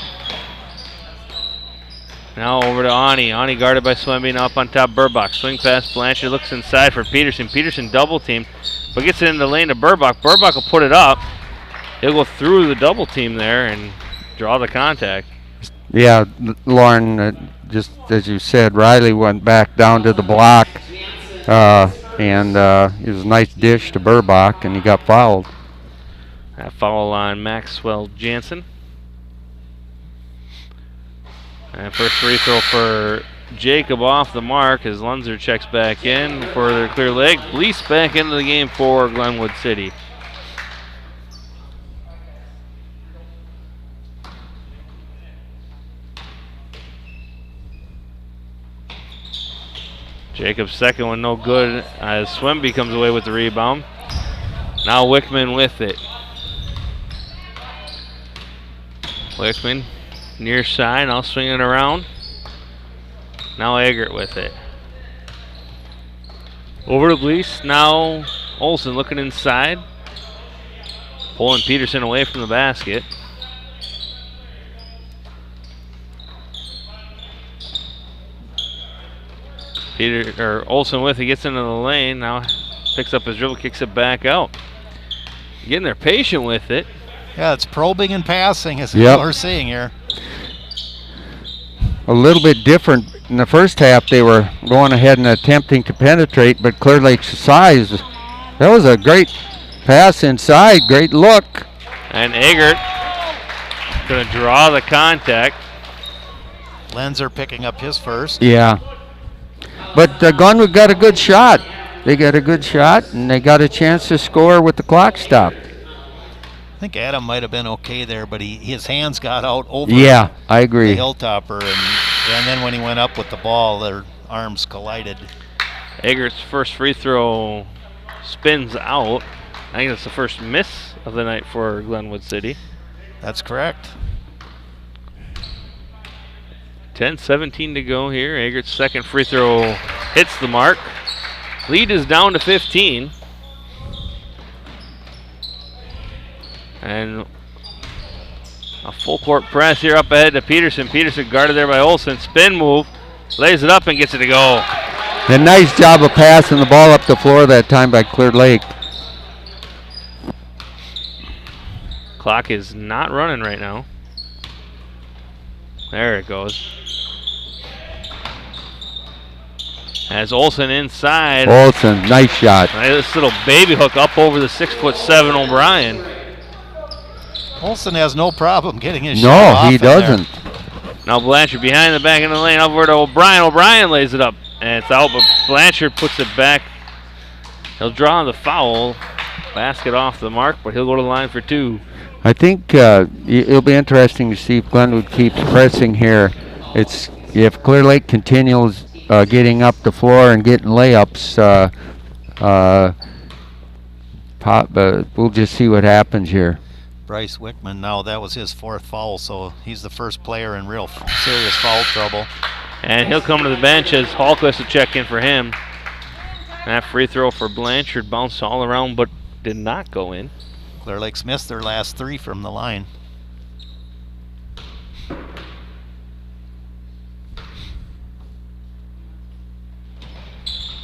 Now over to Ani. Ani guarded by Swemby, now up on top Burbach. Swing pass, Blanchard looks inside for Peterson. Peterson double team, but gets it in the lane to Burbach. Burbach will put it up. He'll go through the double team there and draw the contact. Yeah, Lauren, just as you said, Riley went back down to the block, and it was a nice dish to Burbach, and he got fouled. That foul on Maxwell Jansen. And first free throw for Jacob off the mark as Lunzer checks back in for the Clear Lake. Blease back into the game for Glenwood City. Jacob's second one no good as Swemby comes away with the rebound. Now Wickman with it. Wickman near side, now swinging it around. Now Eggert with it. Over to Blease, now Olsen looking inside. Pulling Peterson away from the basket. Olsen with it, gets into the lane, now picks up his dribble, kicks it back out. Getting there patient with it. Yeah, it's probing and passing is what we're seeing here. A little bit different. In the first half, they were going ahead and attempting to penetrate, but Clear Lake's size, that was a great pass inside, great look. And Eggert going to draw the contact. Lenzer picking up his first. Yeah. But Glenwood got a good shot. They got a good shot, and they got a chance to score with the clock stopped. I think Adam might have been okay there, but his hands got out over I agree. the Hilltopper, and then when he went up with the ball, their arms collided. Eggert's first free throw spins out. I think that's the first miss of the night for Glenwood City. That's correct. 10-17 to go here. Eggert's second free throw hits the mark. Lead is down to 15. And a full court press here up ahead to Peterson. Peterson guarded there by Olsen. Spin move, lays it up and gets it to go. A nice job of passing the ball up the floor that time by Clear Lake. Clock is not running right now. There it goes. As Olsen inside. Olsen, nice shot. This little baby hook up over the 6'7" O'Brien. Olsen has no problem getting his shot off. No, he doesn't. Now Blanchard behind the back in the lane over to O'Brien. O'Brien lays it up and it's out, but Blanchard puts it back. He'll draw the foul. Basket off the mark, but he'll go to the line for two. I think it'll be interesting to see if Glenwood keeps pressing here. If Clear Lake continues getting up the floor and getting layups, we'll just see what happens here. Bryce Wickman, now that was his fourth foul, so he's the first player in real serious foul trouble. And he'll come to the bench as Hallquist will check in for him. That free throw for Blanchard bounced all around but did not go in. Clear Lake's missed their last 3 from the line.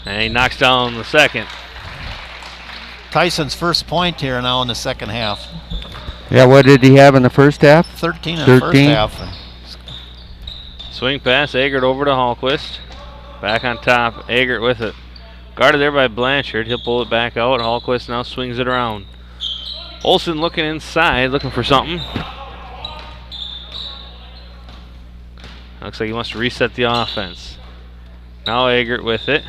And he knocks down the second. Tyson's first point here now in the second half. Yeah, what did he have in the first half? 13 in the first half. Swing pass, Eggert over to Hallquist. Back on top, Eggert with it. Guarded there by Blanchard. He'll pull it back out. Hallquist now swings it around. Olsen looking inside, looking for something. Looks like he wants to reset the offense. Now Eggert with it.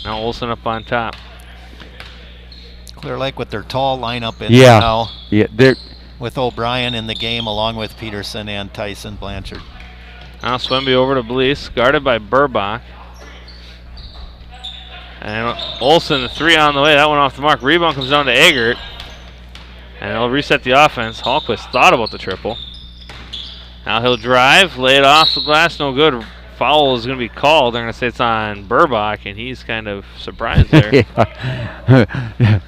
Now Olsen up on top. Clear Lake with their tall lineup in Yeah. there now. Yeah, they're With O'Brien in the game along with Peterson and Tyson Blanchard. Now Swemby over to Blease, guarded by Burbach. And Olsen, the 3 on the way. That one off the mark. Rebound comes down to Eggert. And they'll reset the offense. Hallquist thought about the triple. Now he'll drive, lay it off the glass, no good. Foul is going to be called. They're going to say it's on Burbach, and he's kind of surprised there. yeah.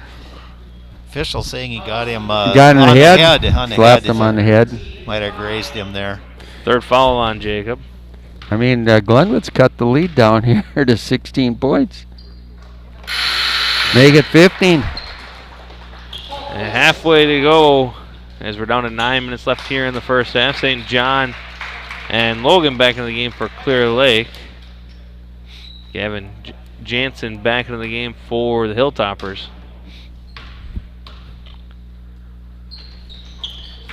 Official saying he got him Got him on in the head. On the Slapped head. him on the head. Might have grazed him there. Third foul on Jacob. I mean, Glenwood's cut the lead down here to 16 points. Make it 15. And halfway to go as we're down to 9 minutes left here in the first half. St. John and Logan back in the game for Clear Lake. Gavin Jansen back into the game for the Hilltoppers.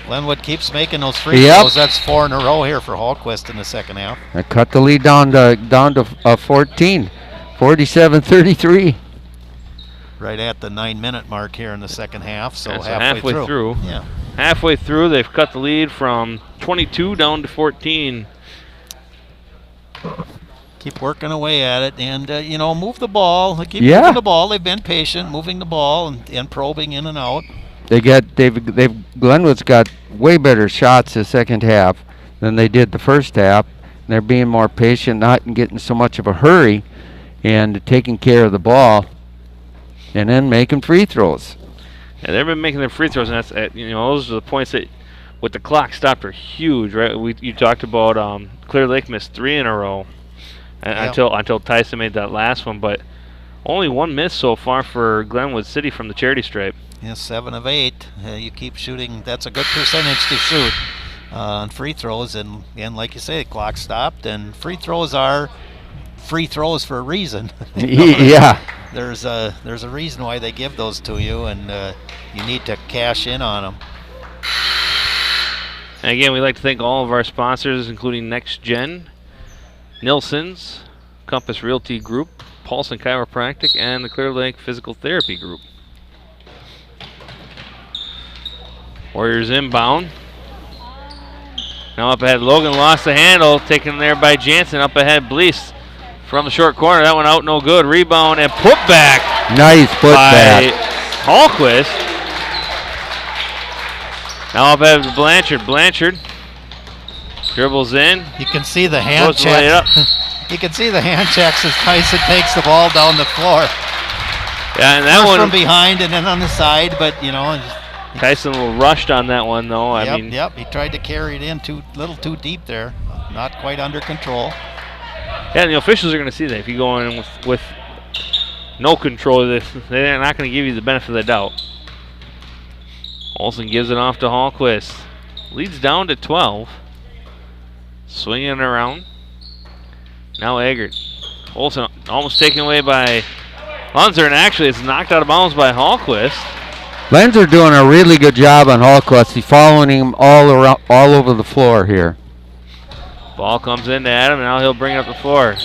Glenwood keeps making those free Yep. throws. That's 4 in a row here for Hallquist in the second half. I cut the lead down to 14. 47-33. Right at the 9-minute mark here in the second half. So And so halfway through. Yeah. Halfway through, they've cut the lead from 22 down to 14. Keep working away at it, and move the ball. They keep Yeah. moving the ball. They've been patient, moving the ball and probing in and out. Glenwood's got way better shots the second half than they did the first half. They're being more patient, not getting so much of a hurry, and taking care of the ball, and then making free throws. Yeah, they've been making their free throws, and that's those are the points that, with the clock stopped, are huge, right? You talked about Clear Lake missed 3 in a row, until Tyson made that last one, but only 1 miss so far for Glenwood City from the charity stripe. Yeah, 7 of 8. You keep shooting. That's a good percentage to shoot on free throws, and like you say, clock stopped, and free throws are free throws for a reason. Yeah. There's a reason why they give those to you, and you need to cash in on them. And again, we'd like to thank all of our sponsors, including Next Gen, Nilsson's, Compass Realty Group, Paulson Chiropractic, and the Clear Lake Physical Therapy Group. Warriors inbound. Now up ahead, Logan lost the handle, taken there by Jansen. Up ahead, Blease from the short corner. That one out, no good. Rebound and put back. Nice put by back. Hallquist. Now up ahead, Blanchard. Blanchard dribbles in. You can see the hand Goes to lay it check. up. You can see the hand checks as Tyson takes the ball down the floor. Yeah, and that First one from behind and then on the side, but Tyson a little rushed on that one, though. I mean, he tried to carry it in a little too deep there. Not quite under control. yeah, and the officials are going to see that. If you go in with no control of this, they're not going to give you the benefit of the doubt. Olsen gives it off to Hallquist. Leads down to 12. Swinging it around. Now Eggert. Olsen almost taken away by Lunzer, and actually it's knocked out of bounds by Hallquist. Lenzer doing a really good job on Hallquist. He's following him all over the floor here. Ball comes into Adam, and now he'll bring it up the floor.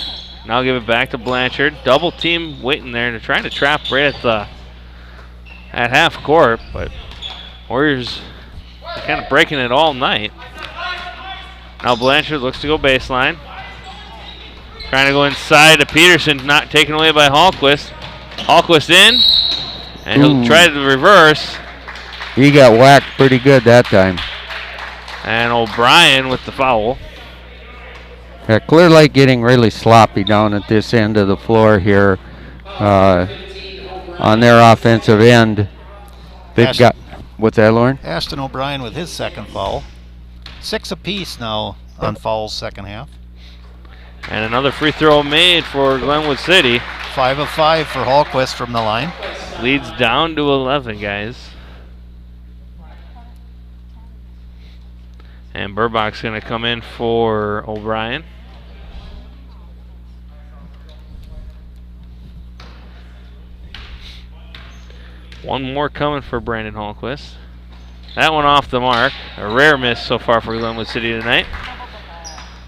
Now give it back to Blanchard. Double team waiting there, and they're trying to trap right at half court, but Warriors are kind of breaking it all night. Now Blanchard looks to go baseline. Trying to go inside to Peterson, not taken away by Hallquist. Hallquist in, and he'll try the reverse. He got whacked pretty good that time. And O'Brien with the foul. Yeah, Clear Lake getting really sloppy down at this end of the floor here. on their offensive end. They've got, what's that, Lauren? Ashton O'Brien with his second foul. 6 apiece now on fouls second half. And another free throw made for Glenwood City. 5 of 5 for Hallquist from the line. Leads down to 11, guys. And Burbach's going to come in for O'Brien. One more coming for Brandon Hallquist. That one off the mark. A rare miss so far for Glenwood City tonight.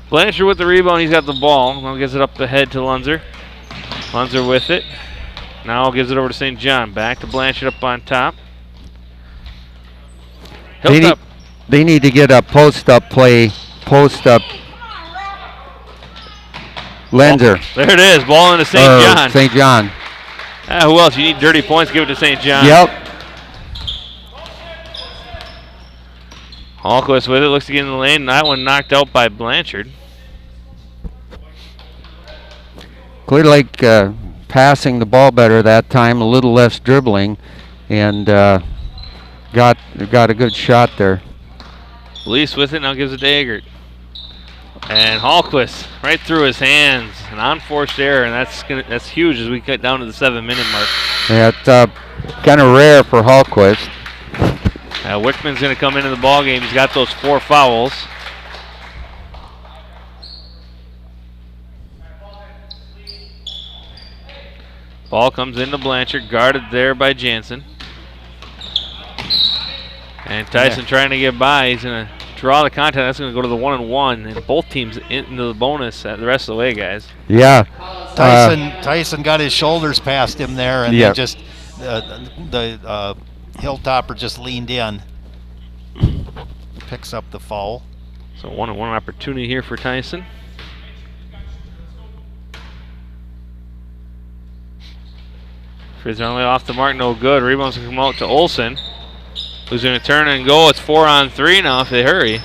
Blanchard with the rebound. He's got the ball. Now gives it up ahead to Lunzer. Lunzer with it. Now gives it over to St. John. Back to Blanchard up on top. They need to get a post-up play. Post-up. Lenzer. There it is. Ball into St. John. St. John. Who else? You need dirty points. Give it to St. John. Yep. Hallquist with it. Looks to get in the lane. That one knocked out by Blanchard. Clear Lake passing the ball better that time, a little less dribbling, and got a good shot there. Lease with it, now gives it to Eggert. And Hallquist right through his hands, an unforced error, and that's huge as we get down to the 7-minute mark. Yeah, it's kind of rare for Hallquist. Wickman's going to come into the ball game. He's got those 4 fouls. Ball comes into Blanchard, guarded there by Jansen. And Tyson trying to get by. He's going to draw the contact. That's going to go to the 1-and-1, and both teams into the bonus the rest of the way, guys. Yeah. Tyson got his shoulders past him there, and then just the Hilltopper just leaned in. Picks up the foul. So 1-and-1 opportunity here for Tyson. Free throw only off the mark, no good. Rebound's going to come out to Olson, who's going to turn and go. It's 4-on-3 now if they hurry.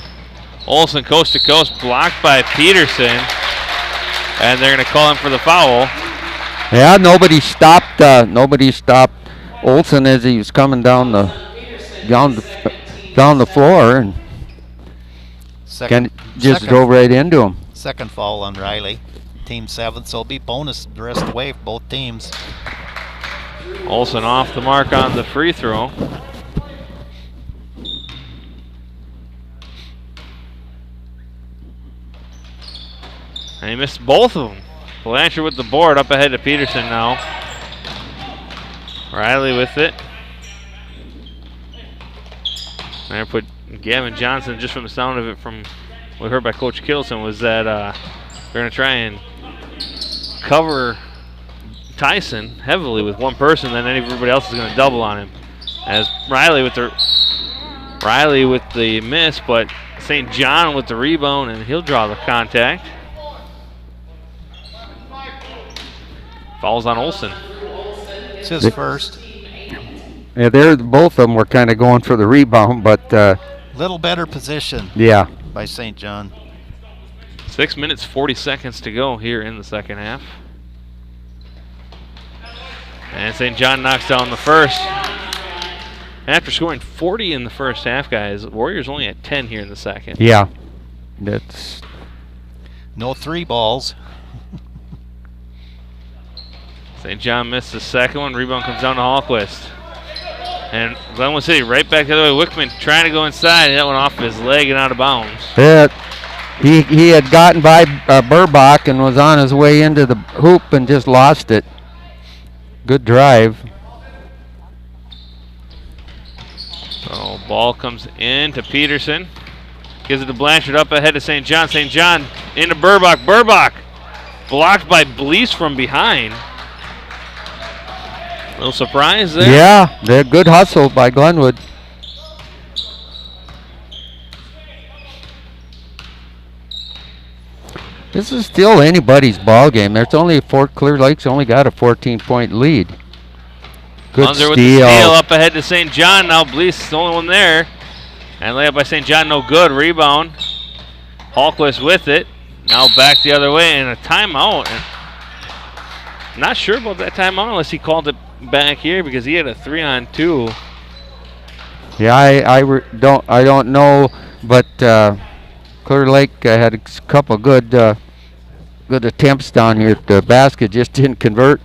Olson coast to coast, blocked by Peterson, and they're going to call him for the foul. Yeah, nobody stopped Olson as he was coming down the floor, and just drove right into him. Second foul on Riley. Team 7, so it'll be bonus the rest of the way for both teams. Olson off the mark on the free throw. And he missed both of them. Blanchard with the board up ahead to Peterson now. Riley with it. There put Gavin Johnson, just from the sound of it from what we heard by Coach Kittleson, was that they're going to try and cover Tyson heavily with one person, then everybody else is going to double on him. As Riley with the miss, but St. John with the rebound, and he'll draw the contact. Fouls on Olson. It's his first. Yeah, both of them were kind of going for the rebound, but little better position. Yeah. By St. John. 6 minutes, 40 seconds to go here in the second half. And St. John knocks down the first. After scoring 40 in the first half, guys, Warriors only at 10 here in the second. Yeah. That's no 3 balls. St. John missed the second one. Rebound comes down to Hallquist. And Glenwood City right back the other way. Wickman trying to go inside. That one off his leg and out of bounds. He had gotten by Burbach and was on his way into the hoop and just lost it. Good drive. So ball comes in to Peterson. Gives it to Blanchard up ahead to St. John. St. John into Burbach. Burbach blocked by Blease from behind. Little surprise there. Yeah, they're good hustle by Glenwood. This is still anybody's ball game. There's only Clear Lake's only got a 14-point lead. Good Munzer steal. with the steal up ahead to St. John. Now Blease the only one there. And layup by St. John, no good. Rebound. Hallquist with it. Now back the other way and a timeout. Not sure about that timeout unless he called it back here because he had a 3-on-2. Yeah, I don't know, but Clear Lake had a couple good attempts down here at the basket, just didn't convert.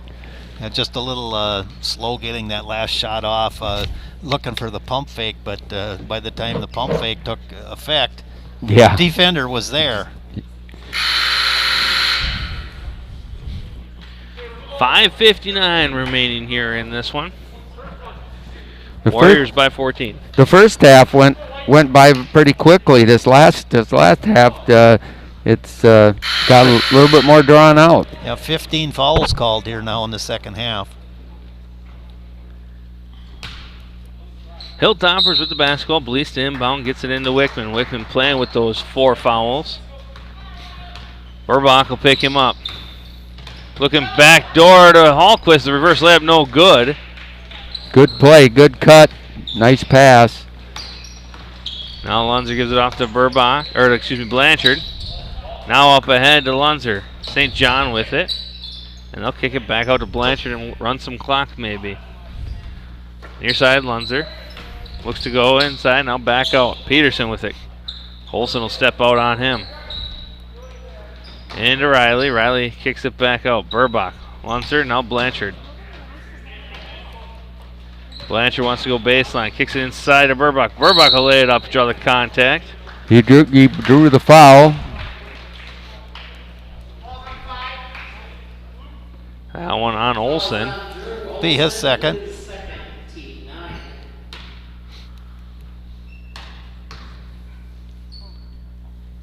Yeah, just a little slow getting that last shot off, looking for the pump fake, but by the time the pump fake took effect, Yeah. the defender was there. 5:59 remaining here in this one. The Warriors by 14. The first half went by pretty quickly. This last half, it's got a little bit more drawn out. Yeah, 15 fouls called here now in the second half. Hilltoppers with the basketball. Blees to inbound, gets it into Wickman. Wickman playing with those 4 fouls. Burbach will pick him up. Looking back door to Hallquist. The reverse layup, no good. Good play, good cut, nice pass. Now Lunzer gives it off to Blanchard. Now up ahead to Lunzer. St. John with it. And they'll kick it back out to Blanchard and run some clock maybe. Near side, Lunzer. Looks to go inside, now back out. Peterson with it. Holson will step out on him. Into Riley. Riley kicks it back out. Burbach. Lunzer, now Blanchard. Blanchard wants to go baseline. Kicks it inside to Burbach. Burbach will lay it up, draw the contact. He drew the foul. That one on Olson. Be his second.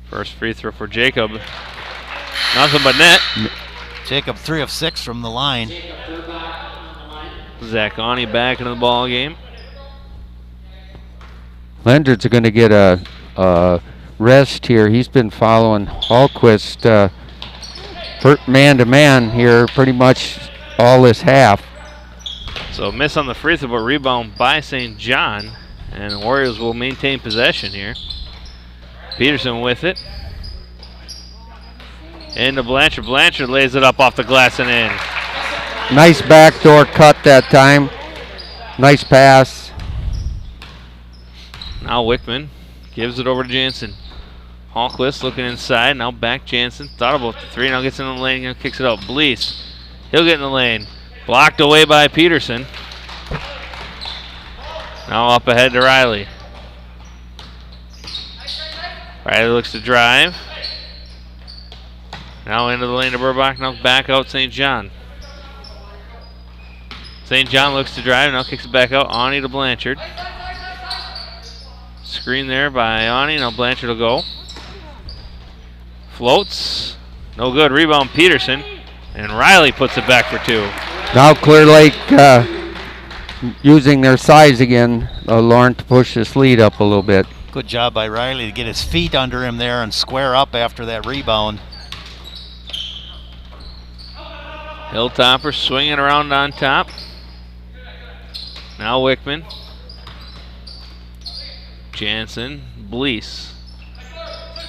First free throw for Jacob. Nothing but net. Jacob 3 of 6 from the line. Zachoni back into the ball game. Leonard's going to get a rest here. He's been following Hallquist man-to-man here pretty much all this half. So miss on the free throw, but rebound by St. John. And the Warriors will maintain possession here. Peterson with it. Into Blanchard. Blanchard lays it up off the glass and in. Nice backdoor cut that time. Nice pass. Now Wickman gives it over to Jansen. Hallquist looking inside. Now back Jansen. Thought about the 3. Now gets in the lane and kicks it out. Blees. He'll get in the lane. Blocked away by Peterson. Now up ahead to Riley. Riley looks to drive. Now into the lane to Burbach. Now back out St. John. St. John looks to drive. Now kicks it back out. Ani to Blanchard. Screen there by Ani. Now Blanchard will go. Floats. No good. Rebound Peterson. And Riley puts it back for 2. Now Clear Lake using their size again, Lauren, to push this lead up a little bit. Good job by Riley to get his feet under him there and square up after that rebound. Hilltopper swinging around on top. Now Wickman. Jansen. Blees.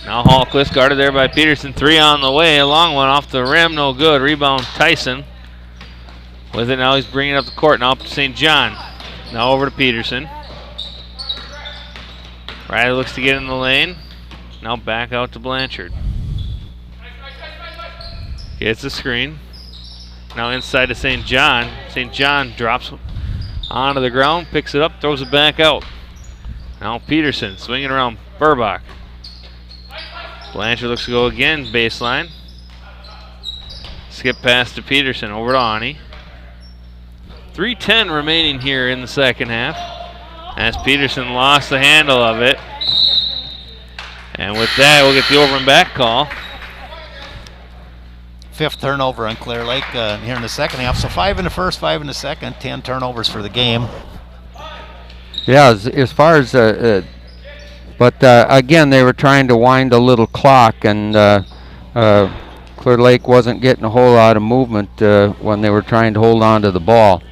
Now Hallquist guarded there by Peterson. 3 on the way. A long one off the rim. No good. Rebound Tyson. With it now he's bringing it up the court. Now up to St. John. Now over to Peterson. Riley looks to get in the lane. Now back out to Blanchard. Gets the screen. Now inside to St. John. St. John drops onto the ground, picks it up, throws it back out. Now Peterson swinging around Burbach. Blanchard looks to go again, baseline. Skip pass to Peterson, over to Ani. 3:10 remaining here in the second half, as Peterson lost the handle of it. And with that, we'll get the over and back call. 5th turnover on Clear Lake here in the second half. So 5 in the first, 5 in the second, 10 turnovers for the game. Yeah, as far as, but again, they were trying to wind a little clock, and Clear Lake wasn't getting a whole lot of movement when they were trying to hold on to the ball.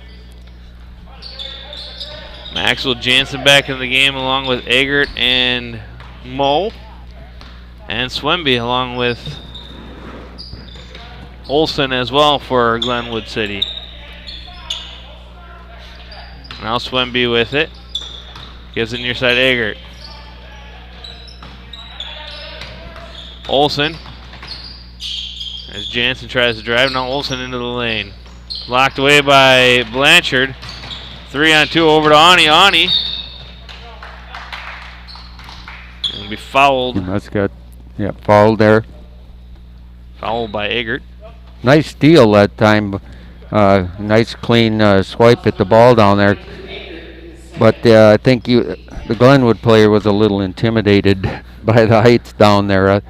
Maxwell Jansen back in the game along with Eggert and Moe. And Swemby along with Olson as well for Glenwood City. Now Swemby with it. Gives it near side Eggert. Olsen. As Jansen tries to drive, now Olsen into the lane. Locked away by Blanchard. 3-on-2 over to Ani. Ani. And be fouled. That's good. Yeah, fouled there. Fouled by Eggert. Nice steal that time. Nice clean swipe at the ball down there. But I think the Glenwood player was a little intimidated by the heights down there.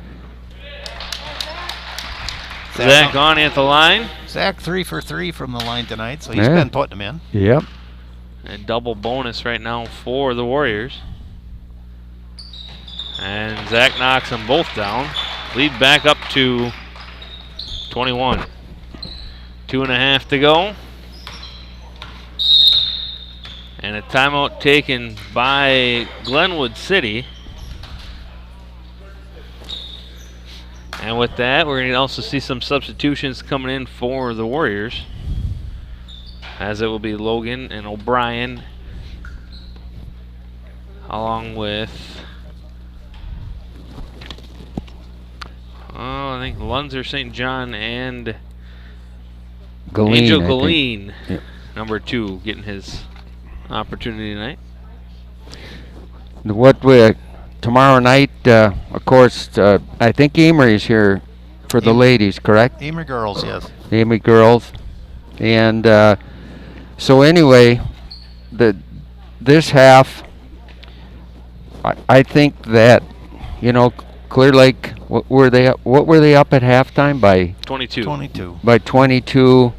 Zach Ani at the line. Zach 3 for 3 from the line tonight, so he's been putting them in. Yep. And double bonus right now for the Warriors. And Zach knocks them both down. Lead back up to 21. 2.5 to go. And a timeout taken by Glenwood City. And with that, we're going to also see some substitutions coming in for the Warriors. As it will be Logan and O'Brien, along with, I think Lunzer, St. John, and Galeen, Angel I Galeen, Yep. number 2, getting his opportunity tonight. Tomorrow night, of course, I think Emery's here for the ladies, correct? Emery girls, yes. Emery girls. And so anyway, this half, I think that, Clear Lake, what were they up at halftime by? 22. 22. By 22.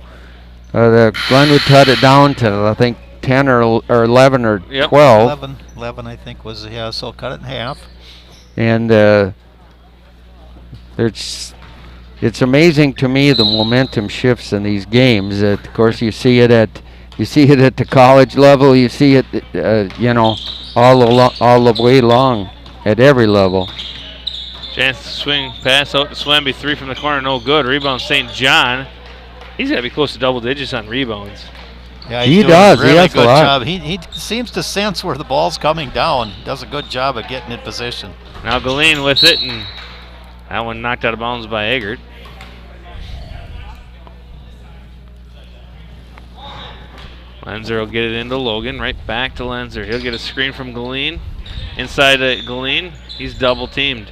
The Glenwood cut it down to, I think, 10 or 11 or Yep. 12. 11 I think was, so cut it in half. And it's amazing to me the momentum shifts in these games. Of course, you see it at the college level. You see it, all the way along at every level. Chance to swing, pass out to Swemby. 3 from the corner, no good. Rebound St. John. He's got to be close to double digits on rebounds. Yeah, He doing does. A He really has a good lot. job. He seems to sense where the ball's coming down. Does a good job of getting in position. Now Galeen with it, and that one knocked out of bounds by Eggert. Lenzer will get it into Logan, right back to Lenzer. He'll get a screen from Galeen. Inside Galeen, he's double teamed.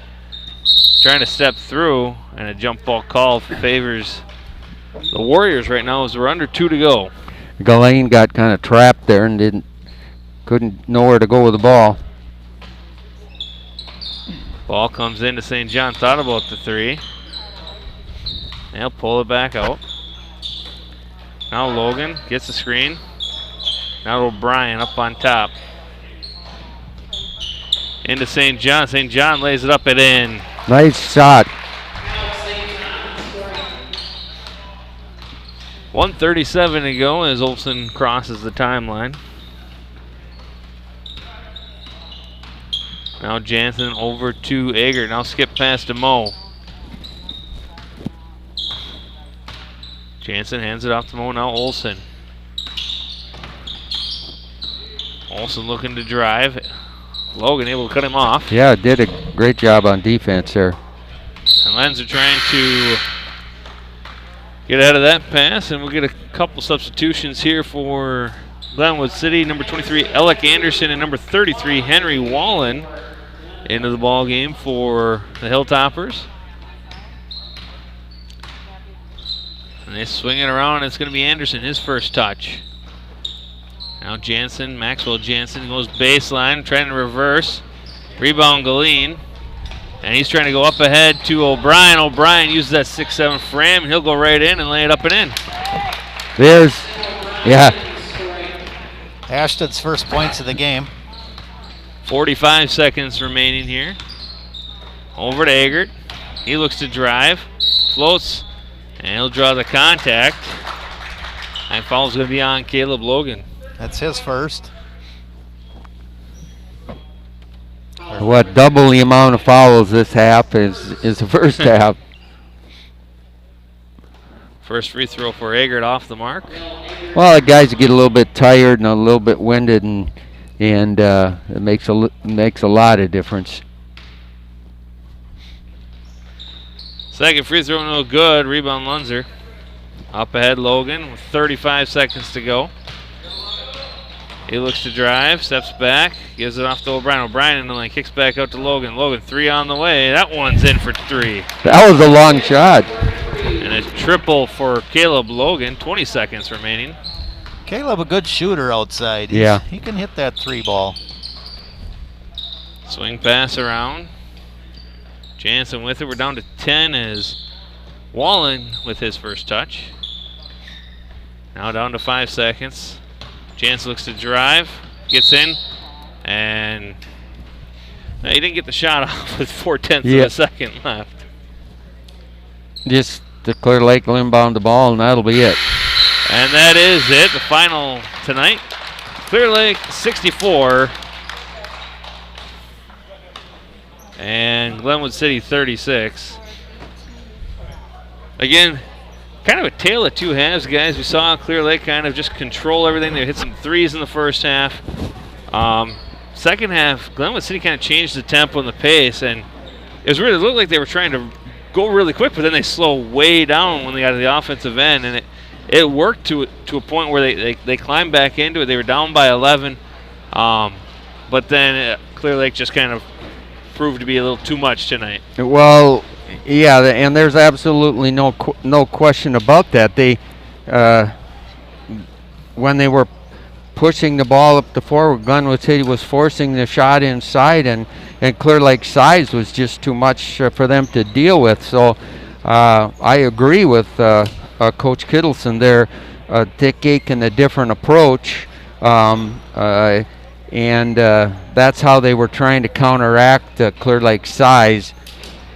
Trying to step through, and a jump ball call favors the Warriors right now as we're under 2 to go. Galeen got kind of trapped there and couldn't know where to go with the ball. Ball comes into St. John, thought about the 3. They'll pull it back out. Now Logan gets the screen. Now O'Brien up on top. Into St. John. St. John lays it up and in. Nice shot. 1:37 to go as Olsen crosses the timeline. Now Jansen over to Eggert. Now skip pass to Mo. Jansen hands it off to Mo. Now Olsen. Olsen looking to drive. Logan able to cut him off. Yeah, did a great job on defense there. And Lenzer trying to get out of that pass, and we'll get a couple substitutions here for Glenwood City. Number 23, Alec Anderson, and number 33, Henry Wallen, into the ball game for the Hilltoppers. And they swing it around, and it's going to be Anderson, his first touch. Now Jansen, Maxwell Jansen goes baseline, trying to reverse. Rebound Galeen. And he's trying to go up ahead to O'Brien. O'Brien uses that 6'7" frame, and he'll go right in and lay it up and in. Ashton's first points of the game. 45 seconds remaining here. Over to Eggert. He looks to drive, floats, and he'll draw the contact. And foul's going to be on Caleb Logan. That's his first. What, double the amount of fouls this half is the first half. First free throw for Eggert off the mark. Well, the guys get a little bit tired and a little bit winded, and it makes a lot of difference. Second free throw, no good. Rebound, Lunzer. Up ahead, Logan with 35 seconds to go. He looks to drive, steps back, gives it off to O'Brien. O'Brien in the lane, kicks back out to Logan. Logan, 3 on the way. That one's in for 3. That was a long shot. And a triple for Caleb Logan. 20 seconds remaining. Caleb, a good shooter outside. Yeah. He can hit that 3 ball. Swing pass around. Jansen with it. We're down to 10 as Wallen with his first touch. Now down to 5 seconds. Jansen looks to drive, gets in, and he didn't get the shot off with 4/10 of a second left. Just to Clear Lake will inbound the ball, and that'll be it. And that is it, the final tonight. Clear Lake 64 and Glenwood City 36. Again, kind of a tale of two halves, guys. We saw Clear Lake kind of just control everything. They hit some threes in the first half. Second half, Glenwood City kind of changed the tempo and the pace, and it looked like they were trying to go really quick, but then they slow way down when they got to the offensive end, and it worked to a point where they climbed back into it. They were down by 11, but then Clear Lake just kind of proved to be a little too much tonight. Well, yeah, and there's absolutely no question about that. They, when they were pushing the ball up the floor, Glenwood City was forcing the shot inside, and Clear Lake's size was just too much for them to deal with. So I agree with Coach Kittleson there, taking a different approach, and that's how they were trying to counteract Clear Lake's size.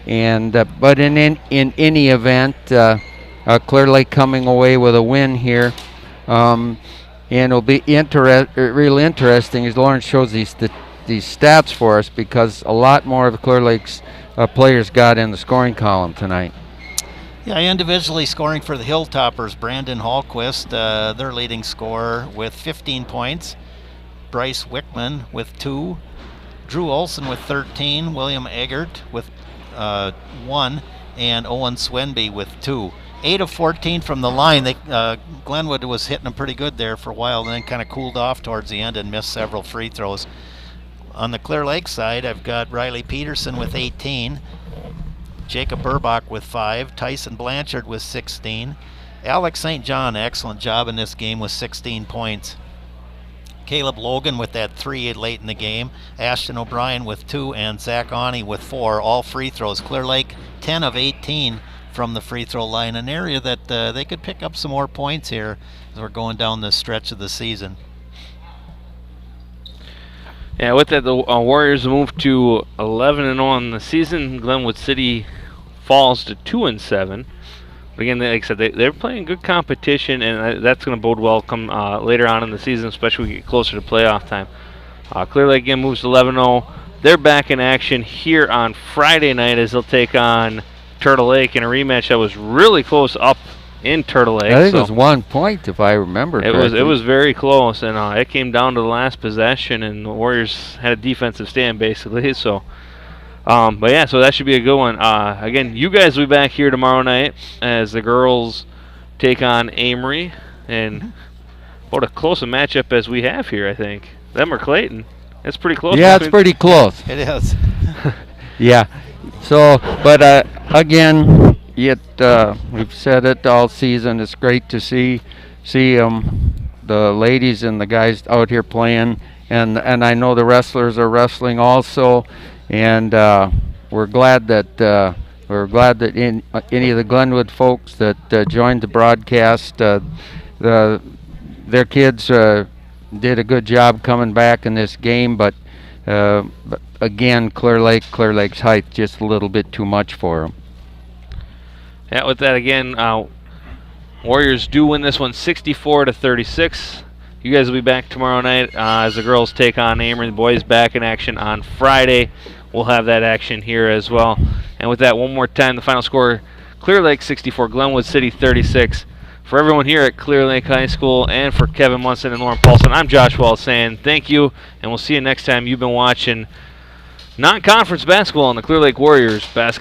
And but in any event, Clear Lake coming away with a win here, and it'll be real interesting as Lawrence shows these stats for us, because a lot more of Clear Lake's players got in the scoring column tonight. Yeah, individually scoring for the Hilltoppers, Brandon Hallquist, their leading scorer with 15 points. Bryce Wickman with 2. Drew Olson with 13. William Eggert with 1, and Owen Swenby with 2. 8 of 14 from the line. Glenwood was hitting them pretty good there for a while, and then kind of cooled off towards the end and missed several free throws. On the Clear Lake side, I've got Riley Peterson with 18, Jacob Burbach with 5, Tyson Blanchard with 16, Alex St. John, excellent job in this game with 16 points. Caleb Logan with that 3 late in the game, Ashton O'Brien with 2, and Zach Ani with 4, all free throws. Clear Lake 10 of 18 from the free throw line, an area that they could pick up some more points here as we're going down the stretch of the season. Yeah, with that, the Warriors move to 11-0 on the season. Glenwood City falls to 2-7. Again, like I said, they're playing good competition, and that's going to bode well come later on in the season, especially when we get closer to playoff time. Clear Lake again moves to 11-0. They're back in action here on Friday night as they'll take on Turtle Lake in a rematch that was really close up in Turtle Lake. I think it was 1 point, if I remember correctly. It was very close, and it came down to the last possession, and the Warriors had a defensive stand basically. So. But yeah, so that should be a good one. Again, you guys will be back here tomorrow night as the girls take on Amory, and what a close a matchup as we have here, I think. Them or Clayton. It's pretty close. Yeah, it's pretty close. It is. Yeah. So, but again, we've said it all season. It's great to see the ladies and the guys out here playing, and I know the wrestlers are wrestling also. And we're glad that any of the Glenwood folks that joined the broadcast, their kids did a good job coming back in this game. But again, Clear Lake's height just a little bit too much for them. Yeah, with that again, Warriors do win this one 64-36. You guys will be back tomorrow night as the girls take on Amory. The boys back in action on Friday. We'll have that action here as well. And with that, one more time, the final score, Clear Lake 64, Glenwood City 36. For everyone here at Clear Lake High School and for Kevin Munson and Lauren Paulson, I'm Josh Wells saying thank you, and we'll see you next time. You've been watching non-conference basketball on the Clear Lake Warriors basketball.